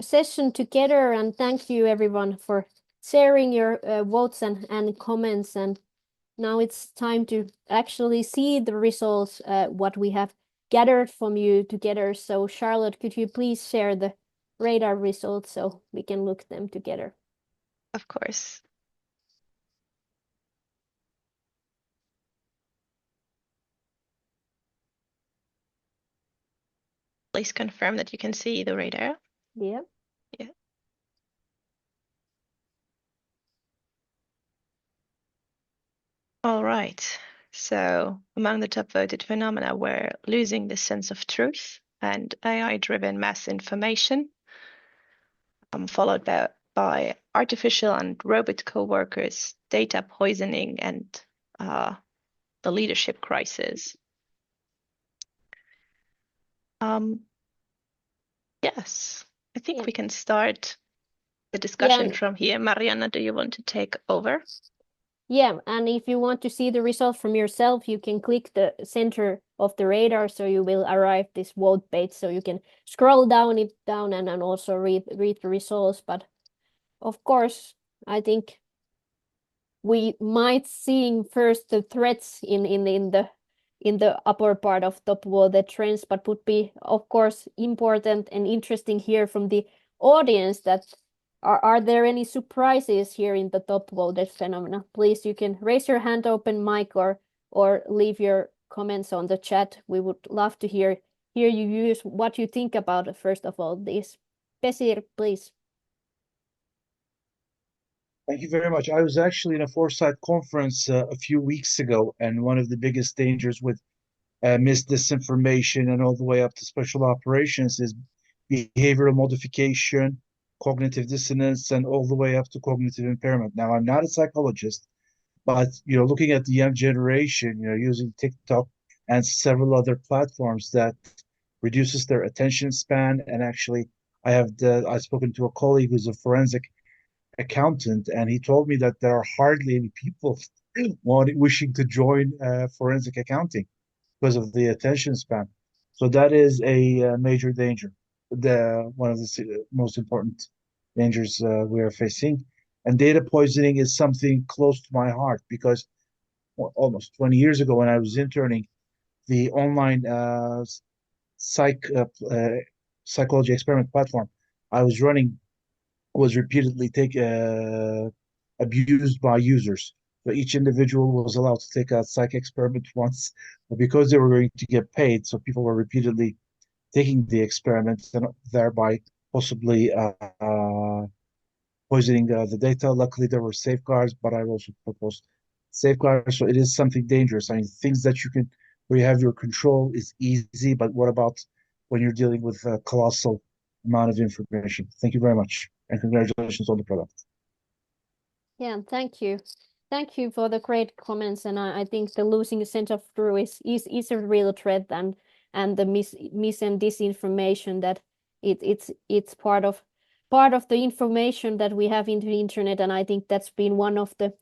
session together. And thank you everyone for sharing your votes and comments. And now it's time to actually see the results, what we have gathered from you together. So Charlotte, could you please share the radar results so we can look them together? Of course. Please confirm that you can see the radar. Yeah. Yeah. All right. So among the top voted phenomena were losing the sense of truth and AI-driven mass information. followed by artificial and robot co-workers, data poisoning, and the leadership crisis. Yes, I think we can start the discussion from here. Marianna, do you want to take over? Yeah, and if you want to see the result from yourself, you can click the center of the radar, so you will arrive this vote page, so you can scroll down and also read the results. But of course, I think we might seeing first the threats in the upper part of top voted trends, but would be of course important and interesting here from the audience that are there any surprises here in the top voted phenomena? Please, you can raise your hand, open mic, or leave your comments on the chat. We would love to hear you use what you think about first of all this. Pesir, please. Thank you very much. I was actually in a Foresight conference a few weeks ago, and one of the biggest dangers with misdisinformation and all the way up to special operations is behavioral modification, cognitive dissonance, and all the way up to cognitive impairment. Now, I'm not a psychologist, but looking at the young generation, using TikTok and several other platforms that reduces their attention span. And actually, I've spoken to a colleague who's a forensic accountant, and he told me that there are hardly any people wishing to join forensic accounting because of the attention span. So that is a major danger. One of the most important dangers we are facing. And data poisoning is something close to my heart because almost 20 years ago when I was interning, the online psychology experiment platform I was running was repeatedly abused by users. So each individual was allowed to take a psych experiment once, but because they were going to get paid, so people were repeatedly taking the experiment and thereby possibly poisoning the data. Luckily, there were safeguards, but I also proposed safeguards. So it is something dangerous. I mean, things that where you have your control is easy, but what about when you're dealing with a colossal amount of information? Thank you very much, and congratulations on the product. Yeah, thank you. Thank you for the great comments, and I think the losing a sense of truth is a real threat, and the mis and disinformation that it's part of the information that we have in the internet, and I think that's been one of the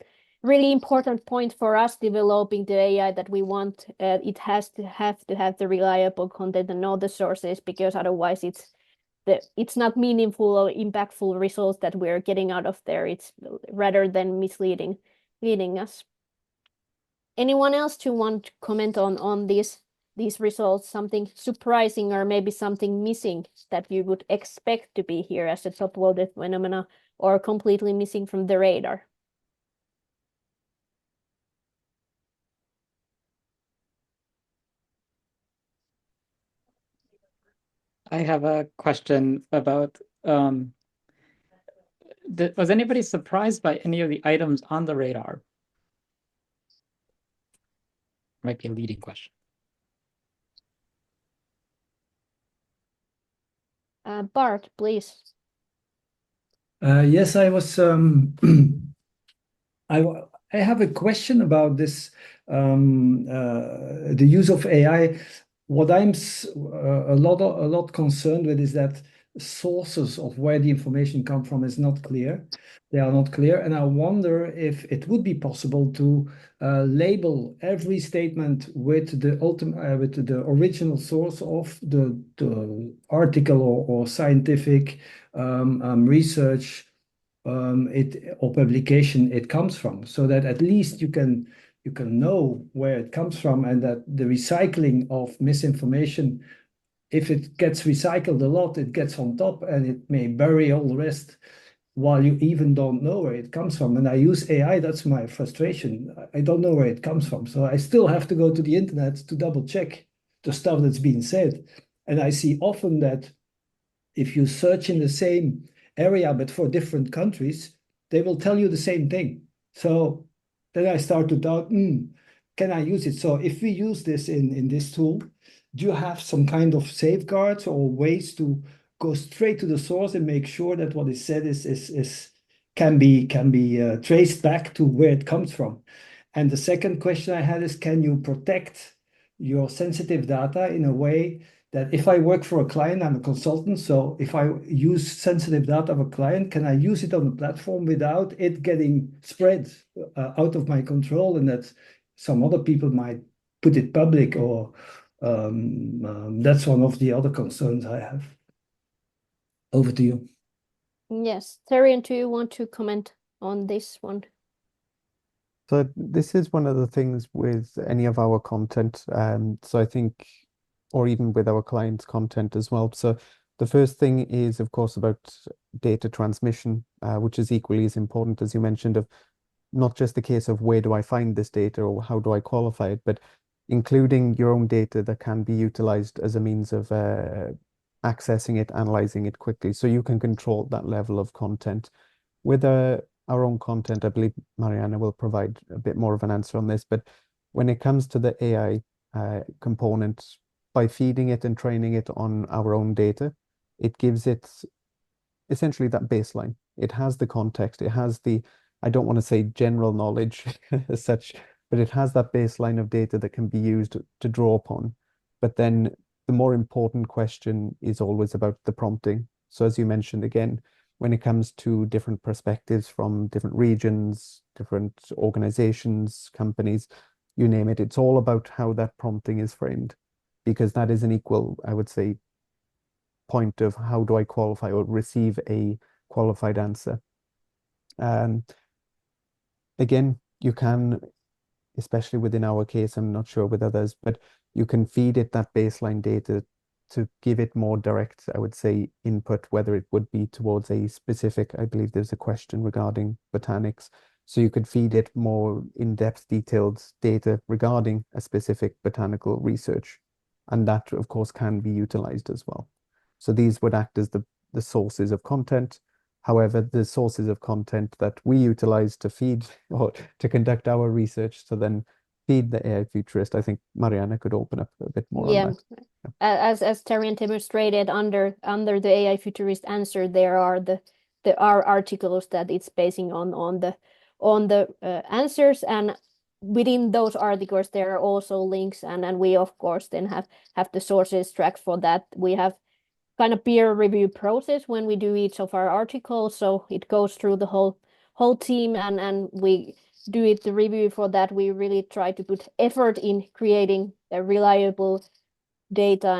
really important points for us developing the AI, that we want it has to have the reliable content and all the sources, because otherwise it's not meaningful or impactful results that we're getting out of there. It's rather than leading us. Anyone else to want to comment on these results? Something surprising or maybe something missing that you would expect to be here as a top voted phenomena, or completely missing from the radar? I have a question about, was anybody surprised by any of the items on the radar? Might be a leading question. Bart, please. Yes, I was. I have a question about this, the use of AI. What I'm a lot concerned with is that sources of where the information come from is not clear. They are not clear, and I wonder if it would be possible to label every statement with the original source of the article or scientific research or publication it comes from, so that at least you can know where it comes from, and that the recycling of misinformation, if it gets recycled a lot, it gets on top and it may bury all the rest while you even don't know where it comes from. And I use AI, that's my frustration. I don't know where it comes from. So I still have to go to the internet to double check the stuff that's being said. And I see often that if you search in the same area but for different countries, they will tell you the same thing. So then I start to doubt, can I use it? So if we use this in this tool, do you have some kind of safeguards or ways to go straight to the source and make sure that what is said can be traced back to where it comes from. And the second question I had is, can you protect your sensitive data in a way that if I work for a client, I'm a consultant, so if I use sensitive data of a client, can I use it on the platform without it getting spread out of my control, and that some other people might put it public, or that's one of the other concerns I have. Over to you. Yes, Tarian, do you want to comment on this one? So this is one of the things with any of our content. So I think, or even with our clients' content as well. So the first thing is, of course, about data transmission, which is equally as important, as you mentioned, of not just the case of where do I find this data or how do I qualify it, but including your own data that can be utilized as a means of accessing it, analyzing it quickly, so you can control that level of content. With our own content, I believe Marianna will provide a bit more of an answer on this, but when it comes to the AI component, by feeding it and training it on our own data, it gives it essentially that baseline. It has the context, it has the, I don't want to say general knowledge as such, but it has that baseline of data that can be used to draw upon. But then the more important question is always about the prompting. So as you mentioned again, when it comes to different perspectives from different regions, different organizations, companies, you name it, it's all about how that prompting is framed, because that is an equal, I would say, point of how do I qualify or receive a qualified answer. Again, you can, especially within our case, I'm not sure with others, but you can feed it that baseline data to give it more direct, I would say, input, whether it would be towards a specific, I believe there's a question regarding botanics. So you could feed it more in-depth, detailed data regarding a specific botanical research. And that, of course, can be utilized as well. So these would act as the sources of content. However, the sources of content that we utilize to feed or to conduct our research to then feed the AI futurist, I think Marianna could open up a bit more on that. As Tarian demonstrated, under the AI futurist answer, there are articles that it's basing on the answers, and within those articles there are also links, and we of course then have the sources tracked for that. We have kind of peer review process when we do each of our articles, so it goes through the whole team, and we do it the review for that. We really try to put effort in creating a reliable data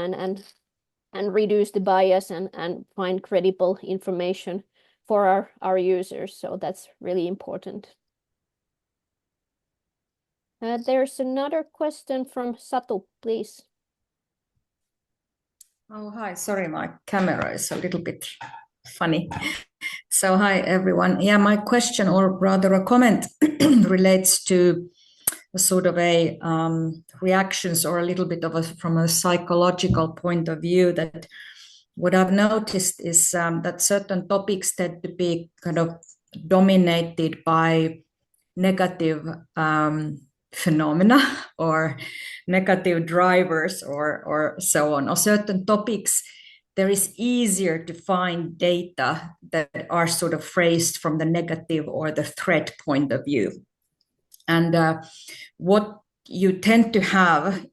and reduce the bias and find credible information for our users. So that's really important. There's another question from Satu, please. Oh, hi. Sorry, my camera is a little bit funny. So hi, everyone. Yeah, my question, or rather a comment, relates to a sort of a reactions, or a little bit of from a psychological point of view, that what I've noticed is that certain topics tend to be kind of dominated by negative phenomena or negative drivers or so on, or certain topics. There is easier to find data that are sort of phrased from the negative or the threat point of view. And what you tend to have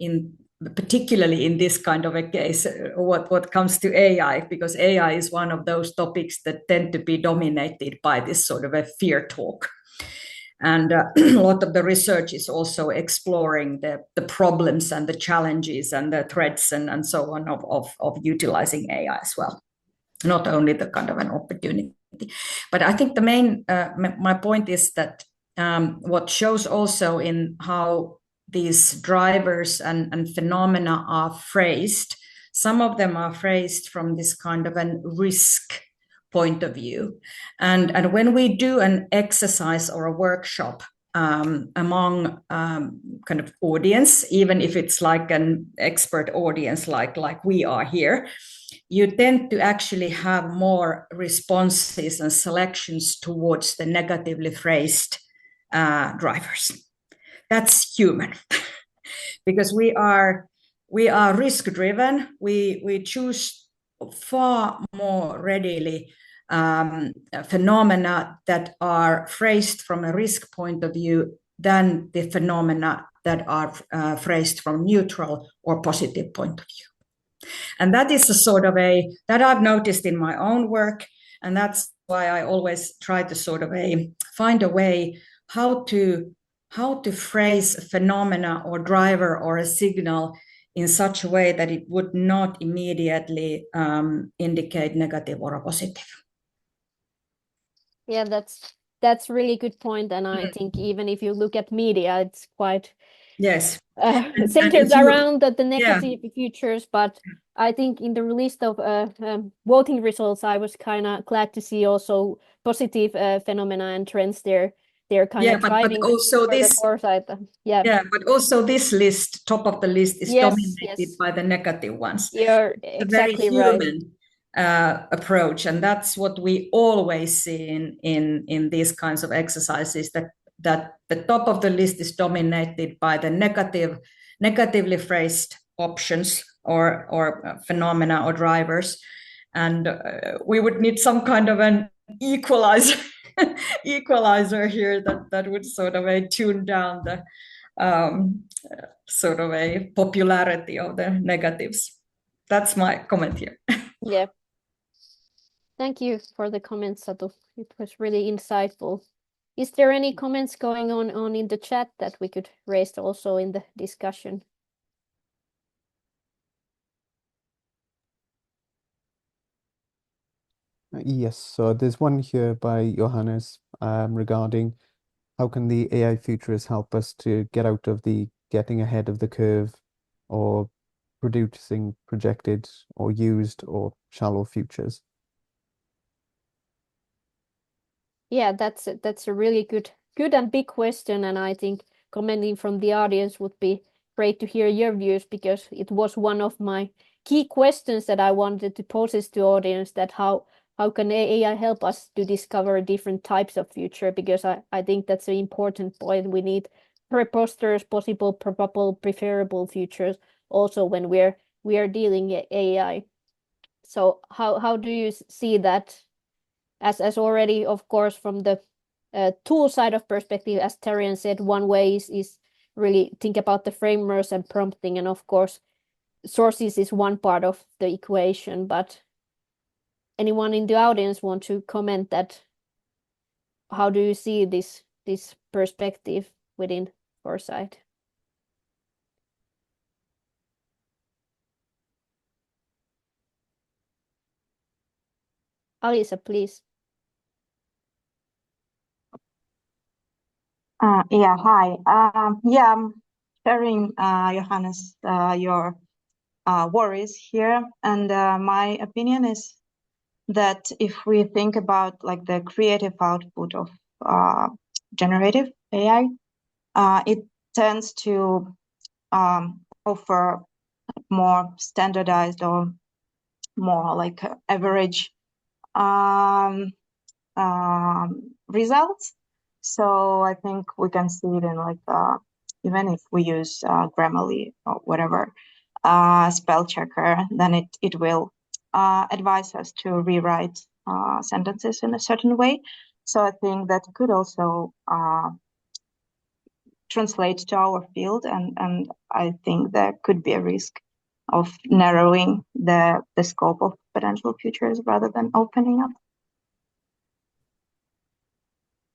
particularly in this kind of a case, what comes to AI, because AI is one of those topics that tend to be dominated by this sort of a fear talk. And a lot of the research is also exploring the problems and the challenges and the threats and so on of utilizing AI as well, not only the kind of an opportunity. But I think the main, my point is that what shows also in how these drivers and phenomena are phrased, some of them are phrased from this kind of a risk point of view. And when we do an exercise or a workshop among kind of audience, even if it's like an expert audience like we are here, you tend to actually have more responses and selections towards the negatively phrased drivers. That's human. Because we are risk driven. We choose far more readily phenomena that are phrased from a risk point of view than the phenomena that are phrased from neutral or positive point of view. And that is a sort of that I've noticed in my own work, and that's why I always try to sort of find a way how to phrase a phenomena or driver or a signal in such a way that it would not immediately indicate negative or a positive. Yeah, that's really good point, and I think even if you look at media, it's quite centered around the negative futures. But I think in the release of voting results, I was kind of glad to see also positive phenomena and trends there. They're kind of driving but also the foresight. But also this list, top of the list, is dominated by the negative ones. You're exactly a very human approach, and that's what we always see in these kinds of exercises. That the top of the list is dominated by the negatively phrased options or phenomena or drivers, and we would need some kind of an equalizer here that would sort of tune down the sort of a popularity of the negatives. That's my comment here. Yeah. Thank you for the comments, Satu. It was really insightful. Is there any comments going on in the chat that we could raise also in the discussion? Yes, so there's one here by Johannes regarding how can the AI futurists help us to get out of the getting ahead of the curve or producing projected or used or shallow futures? Yeah, that's a really good and big question, and I think commenting from the audience would be great to hear your views, because it was one of my key questions that I wanted to pose to the audience, that how can AI help us to discover different types of future, because I think that's an important point. We need preposterous, possible, probable, preferable futures also when we are dealing AI. So how do you see that? As already, of course, from the tool side of perspective, as Tarian said, one way is really think about the frameworks and prompting, and of course, sources is one part of the equation. But anyone in the audience want to comment that? How do you see this perspective within Foresight? Alisa, please. Yeah, hi. Yeah, I'm sharing, Johannes, your worries here. And my opinion is that if we think about like the creative output of generative AI, it tends to offer more standardized or more like average results. So I think we can see it in like even if we use Grammarly or whatever spell checker, then it will advise us to rewrite sentences in a certain way. So I think that could also translate to our field, and I think there could be a risk of narrowing the scope of potential futures rather than opening up.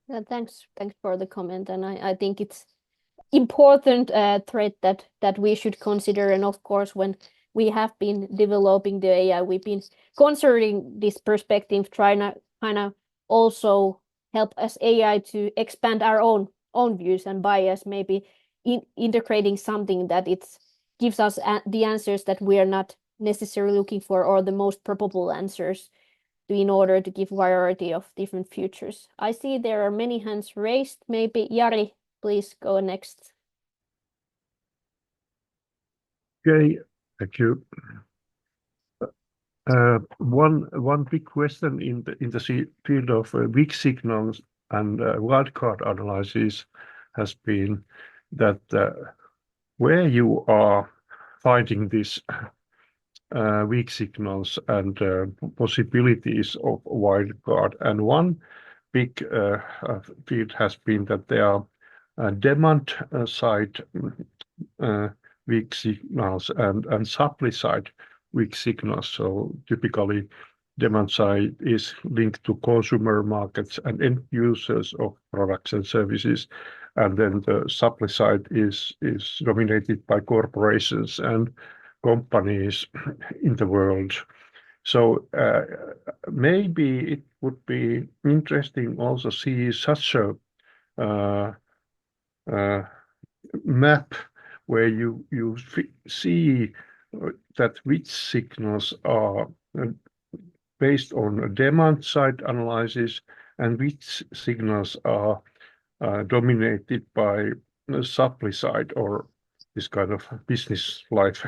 Yeah, thanks for the comment, and I think it's important threat that we should consider. And of course, when we have been developing the AI, we've been considering this perspective, trying to kind of also help us AI to expand our own views and bias, maybe integrating something that it gives us the answers that we are not necessarily looking for, or the most probable answers, in order to give variety of different futures. I see there are many hands raised. Maybe Jari, please go next. Okay, thank you. One big question in the field of weak signals and wildcard analysis has been that where you are finding this weak signals and possibilities of wildcard. And one big field has been that there are demand side weak signals and supply side weak signals. So typically demand side is linked to consumer markets and end users of products and services. And then the supply side is dominated by corporations and companies in the world. So maybe it would be interesting also see such a map where you see that which signals are based on a demand side analysis and which signals are dominated by the supply side or this kind of business life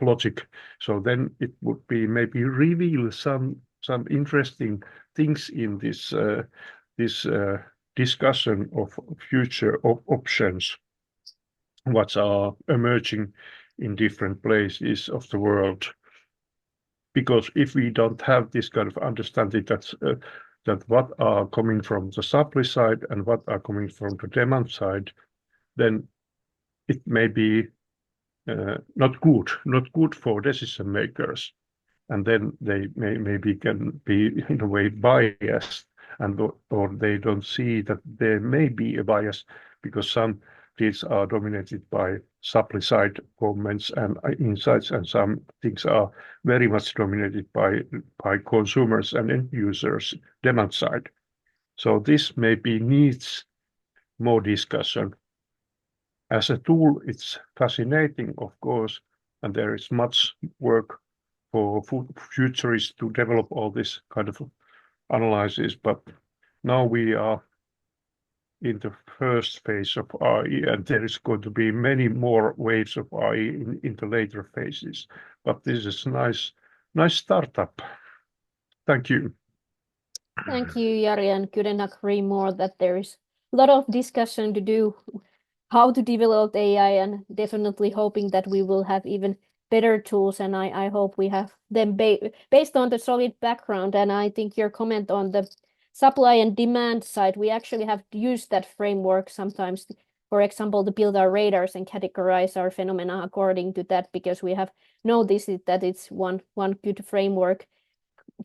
logic. So then it would be maybe reveal some interesting things in this discussion of future options, what are emerging in different places of the world. Because if we don't have this kind of understanding that what are coming from the supply side and what are coming from the demand side, then it may be not good for decision makers. And then they maybe can be in a way biased, or they don't see that there may be a bias because some fields are dominated by supply side comments and insights, and some things are very much dominated by consumers and end users, demand side. So this maybe needs more discussion. As a tool, it's fascinating, of course, and there is much work for futurists to develop all this kind of analysis. But now we are in the first phase of AI, and there is going to be many more waves of AI in the later phases. But this is nice startup. Thank you. Thank you, Jari, and couldn't agree more that there is a lot of discussion to do how to develop AI, and definitely hoping that we will have even better tools, and I hope we have them based on the solid background. And I think your comment on the supply and demand side, we actually have used that framework sometimes, for example, to build our radars and categorize our phenomena according to that, because we have noticed that it's one good framework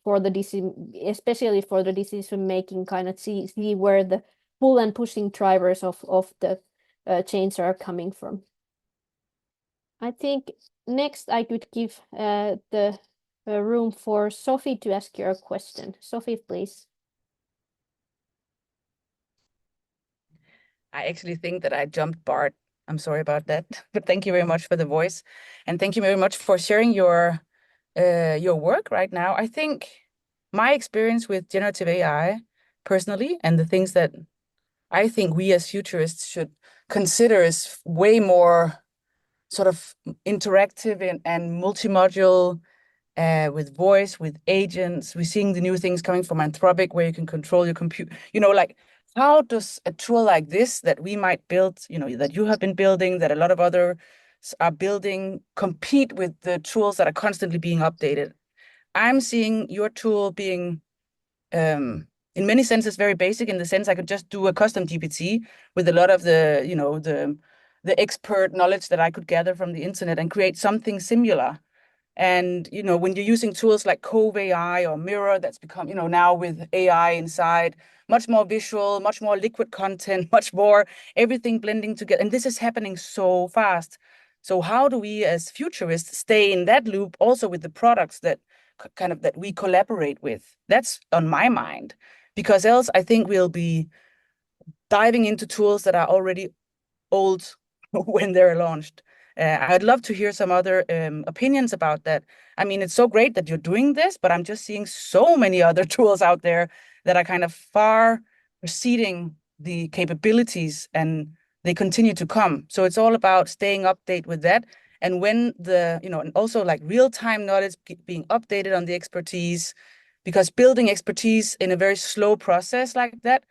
for the especially for the decision making, kind of see where the pull and pushing drivers of the change are coming from. I think next I could give the room for Sophie to ask your question. Sophie, please. I actually think that I jumped Bart. I'm sorry about that, but thank you very much for the voice, and thank you very much for sharing your work right now. I think my experience with generative AI personally, and the things that I think we as futurists should consider, is way more sort of interactive and multi-module, with voice, with agents. We're seeing the new things coming from Anthropic, where you can control your compute. Like, how does a tool like this that we might build, that you have been building, that a lot of others are building, compete with the tools that are constantly being updated? I'm seeing your tool being, in many senses, very basic, in the sense I could just do a custom GPT with a lot of the expert knowledge that I could gather from the internet and create something similar. And, when you're using tools like Cove AI or Mirror, that's become, now with AI inside, much more visual, much more liquid content, much more everything blending together. And this is happening so fast. So how do we as futurists stay in that loop also with the products that that we collaborate with? That's on my mind, because else I think we'll be diving into tools that are already old when they're launched. I'd love to hear some other opinions about that. I mean, it's so great that you're doing this, but I'm just seeing so many other tools out there that are kind of far preceding the capabilities, and they continue to come. So it's all about staying updated with that. And when and also like real-time knowledge being updated on the expertise, because building expertise in a very slow process like that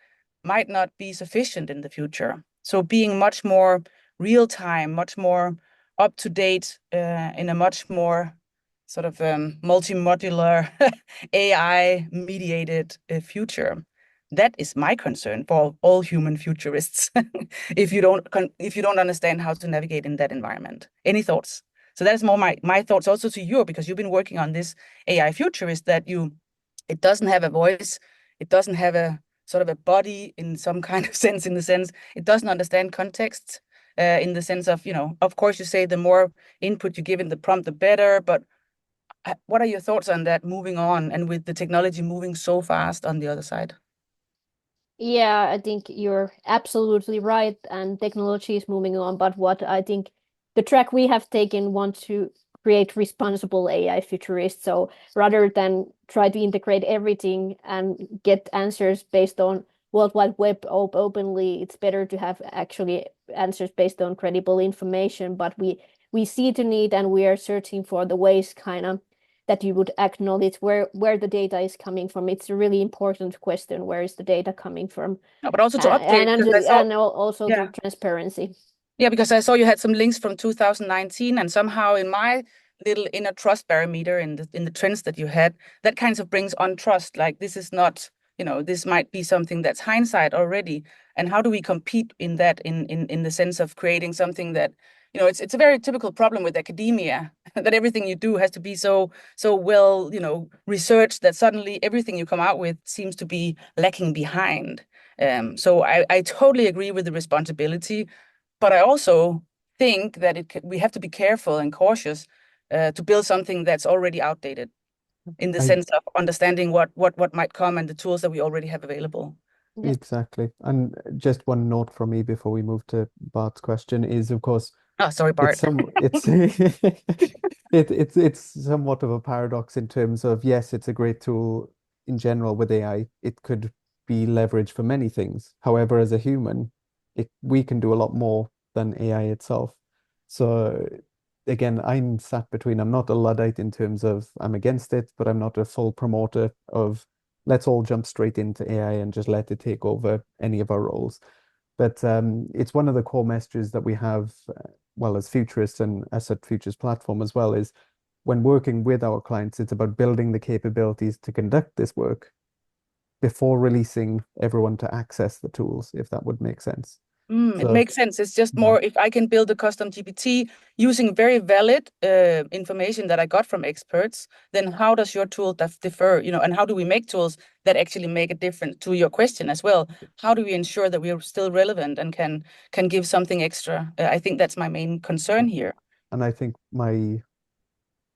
might not be sufficient in the future. So being much more real-time, much more up-to-date, in a much more sort of multi-modular AI mediated future. That is my concern for all human futurists. if you don't understand how to navigate in that environment. Any thoughts? So that is more my thoughts also to you, because you've been working on this AI futurist, that it doesn't have a voice, it doesn't have a sort of a body in some kind of sense, in the sense it doesn't understand context, in the sense of, of course you say the more input you give in the prompt, the better, but what are your thoughts on that moving on, and with the technology moving so fast on the other side? Yeah, I think you're absolutely right, and technology is moving on. But what I think the track we have taken want to create responsible AI futurists. So rather than try to integrate everything and get answers based on World Wide Web openly, it's better to have actually answers based on credible information. But we see the need, and we are searching for the ways kind of that you would acknowledge where the data is coming from. It's a really important question. Where is the data coming from? No, but also to update, and also the transparency. Yeah, because I saw you had some links from 2019, and somehow in my little inner trust barometer in the trends that you had, that kind of brings on trust. Like, this is not, this might be something that's hindsight already. And how do we compete in that, in the sense of creating something that, it's a very typical problem with academia, that everything you do has to be so well, researched, that suddenly everything you come out with seems to be lacking behind. So I totally agree with the responsibility, but I also think that we have to be careful and cautious to build something that's already outdated, in the sense of understanding what might come and the tools that we already have available. Exactly. And just one note from me before we move to Bart's question is, of course, sorry, Bart. It's somewhat of a paradox in terms of, yes, it's a great tool in general with AI. It could be leveraged for many things. However, as a human, we can do a lot more than AI itself. So again, I'm sat between, I'm not a Luddite in terms of I'm against it, but I'm not a full promoter of let's all jump straight into AI and just let it take over any of our roles. But it's one of the core messages that we have, well, as futurists and as a futures platform as well, is when working with our clients, it's about building the capabilities to conduct this work before releasing everyone to access the tools, if that would make sense. It makes sense. It's just more, if I can build a custom GPT using very valid information that I got from experts, then how does your tool differ? And how do we make tools that actually make a difference? To your question as well, how do we ensure that we are still relevant and can give something extra? I think that's my main concern here. And I think I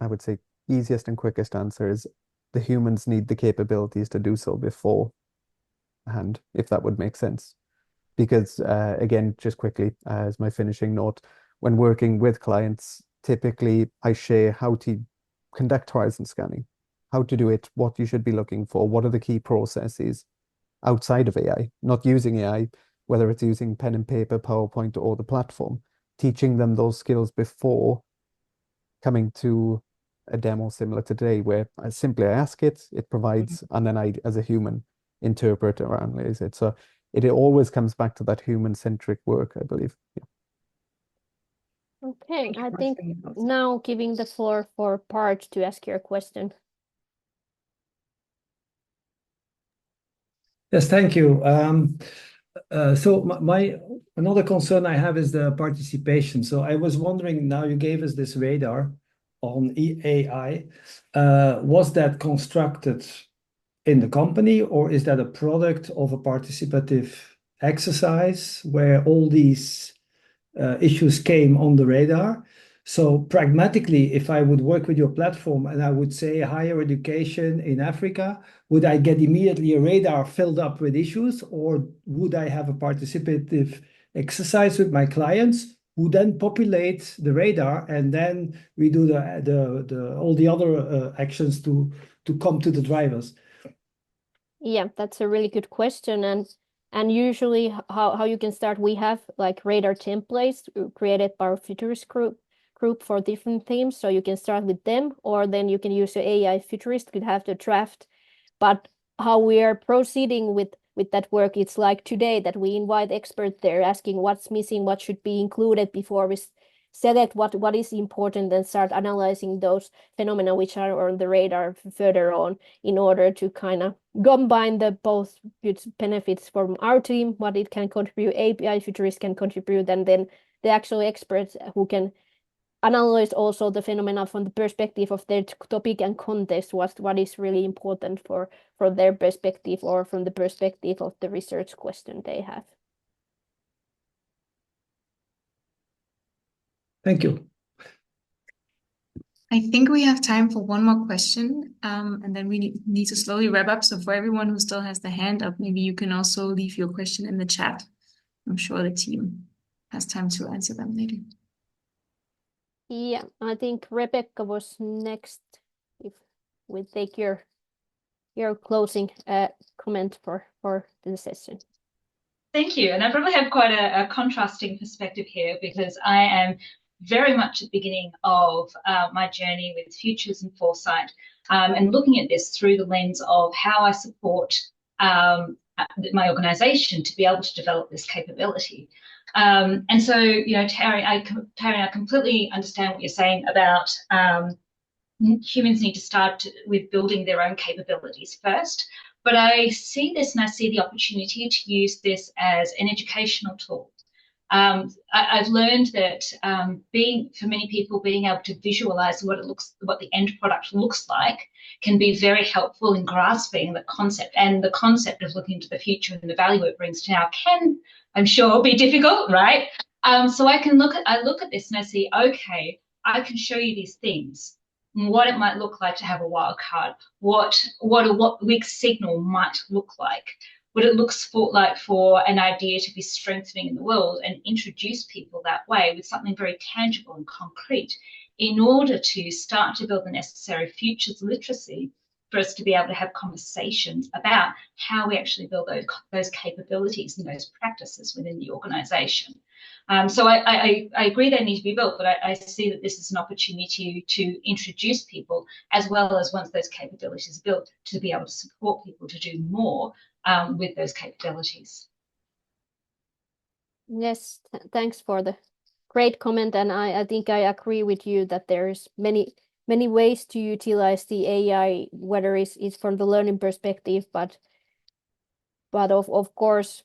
would say, easiest and quickest answer is the humans need the capabilities to do so beforehand, if that would make sense. Because again, just quickly, as my finishing note, when working with clients, typically I share how to conduct horizon scanning, how to do it, what you should be looking for, what are the key processes outside of AI, not using AI, whether it's using pen and paper, PowerPoint, or the platform, teaching them those skills before coming to a demo similar to today, where I ask it, it provides, and then I, as a human, interpret or analyze it. So it always comes back to that human-centric work, I believe. Yeah. Okay, I think now giving the floor for Bart to ask your question. Yes, thank you. So my another concern I have is the participation. So I was wondering, now you gave us this radar on AI. Was that constructed in the company, or is that a product of a participative exercise where all these issues came on the radar? So pragmatically, if I would work with your platform and I would say higher education in Africa, would I get immediately a radar filled up with issues, or would I have a participative exercise with my clients who then populate the radar, and then we do all the other actions to come to the drivers? Yeah, that's a really good question. And usually how you can start, we have like radar templates created by our futurist group for different themes. So you can start with them, or then you can use the AI futurist, could have the draft. But how we are proceeding with that work, it's like today that we invite experts there asking what's missing, what should be included before we select what is important and start analyzing those phenomena which are on the radar further on, in order to kind of combine the both good benefits from our team, what it can contribute, AI Futurist can contribute, and then the actual experts who can analyze also the phenomena from the perspective of their topic and context, what is really important from their perspective or from the perspective of the research question they have. Thank you. I think we have time for one more question, and then we need to slowly wrap up. So for everyone who still has the hand up, maybe you can also leave your question in the chat. I'm sure the team has time to answer them later. Yeah, I think Rebecca was next. If we take your closing comment for the session. Thank you. And I probably have quite a contrasting perspective here, because I am very much at the beginning of my journey with Futures and Foresight, and looking at this through the lens of how I support my organisation to be able to develop this capability. And so, you know, Tarian, I completely understand what you're saying about humans need to start with building their own capabilities first. But I see this, and I see the opportunity to use this as an educational tool. I've learned that for many people, being able to visualize what the end product looks like can be very helpful in grasping the concept. And the concept of looking to the future and the value it brings to now can, I'm sure, be difficult, right? So I look at this and I see, okay, I can show you these things, what it might look like to have a wildcard, what a weak signal might look like, what it looks like for an idea to be strengthening in the world, and introduce people that way with something very tangible and concrete, in order to start to build the necessary futures literacy for us to be able to have conversations about how we actually build those capabilities and those practices within the organisation. So I agree they need to be built, but I see that this is an opportunity to introduce people, as well as, once those capabilities are built, to be able to support people to do more with those capabilities. Yes, thanks for the great comment, and I think I agree with you that there's many ways to utilize the AI, whether it's from the learning perspective, but of course,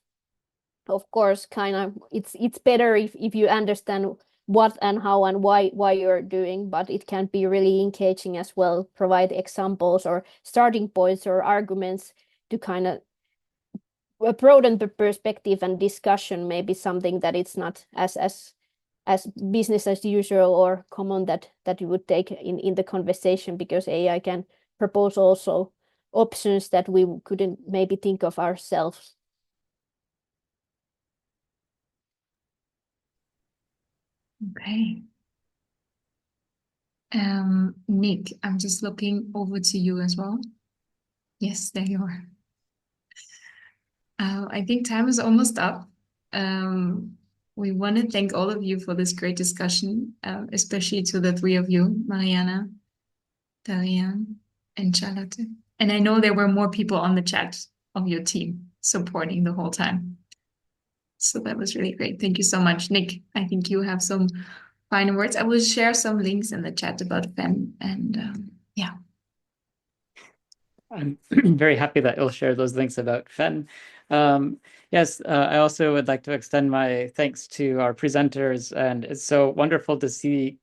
kind of it's better if you understand what and how and why you're doing, but it can be really engaging as well, provide examples or starting points or arguments to kind of broaden the perspective and discussion, maybe something that it's not as business as usual or common that you would take in the conversation, because AI can propose also options that we couldn't maybe think of ourselves. Okay. Nick, I'm just looking over to you as well. Yes, there you are. I think time is almost up. We want to thank all of you for this great discussion, especially to the three of you, Marianna, Tarian, and Charlotte. And I know there were more people on the chat of your team supporting the whole time. So that was really great. Thank you so much. Nick, I think you have some final words. I will share some links in the chat about FEN, and yeah. I'm very happy that you'll share those links about FEN. Yes, I also would like to extend my thanks to our presenters, and it's so wonderful to see,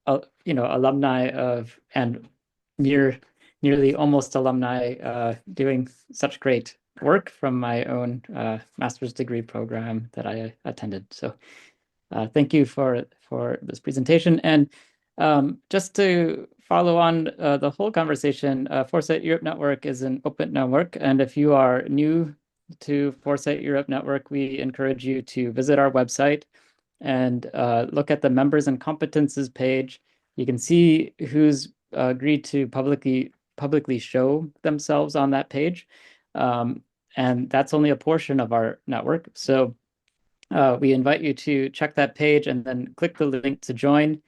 alumni of and nearly almost alumni doing such great work from my own master's degree program that I attended. So thank you for this presentation. And just to follow on the whole conversation, Foresight Europe Network is an open network. And if you are new to Foresight Europe Network, we encourage you to visit our website and look at the members and competences page. You can see who's agreed to publicly show themselves on that page. And that's only a portion of our network. So we invite you to check that page and then click the link to join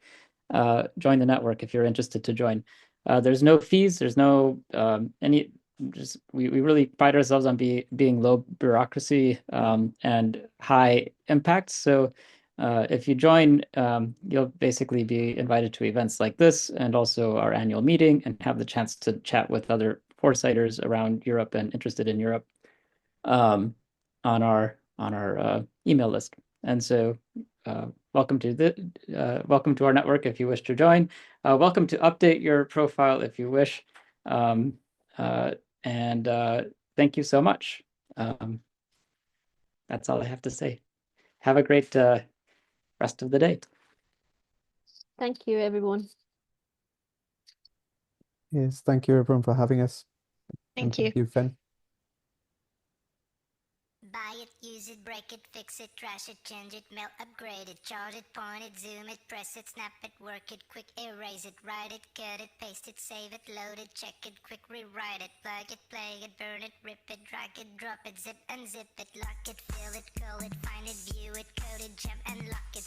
the network if you're interested to join. There's no fees. There's no we really pride ourselves on being low bureaucracy and high impact. So If you join, you'll basically be invited to events like this and also our annual meeting, and have the chance to chat with other Foresighters around Europe and interested in Europe on our email list. And so welcome to our network if you wish to join. Welcome to update your profile if you wish. And thank you so much. That's all I have to say. Have a great rest of the day. Thank you, everyone. Yes, thank you everyone for having us. Thank And thank you, FEN. Buy it, use it, break it, fix it, trash it, change it, melt, upgrade it, chart it, point it, zoom it, press it, snap it, work it, quick erase it, write it, cut it, paste it, save it, load it, check it, quick rewrite it, plug it, play it, burn it, rip it, drag it, drop it, zip, unzip it, lock it, fill it, call it, find it, view it, code it, jump and lock it.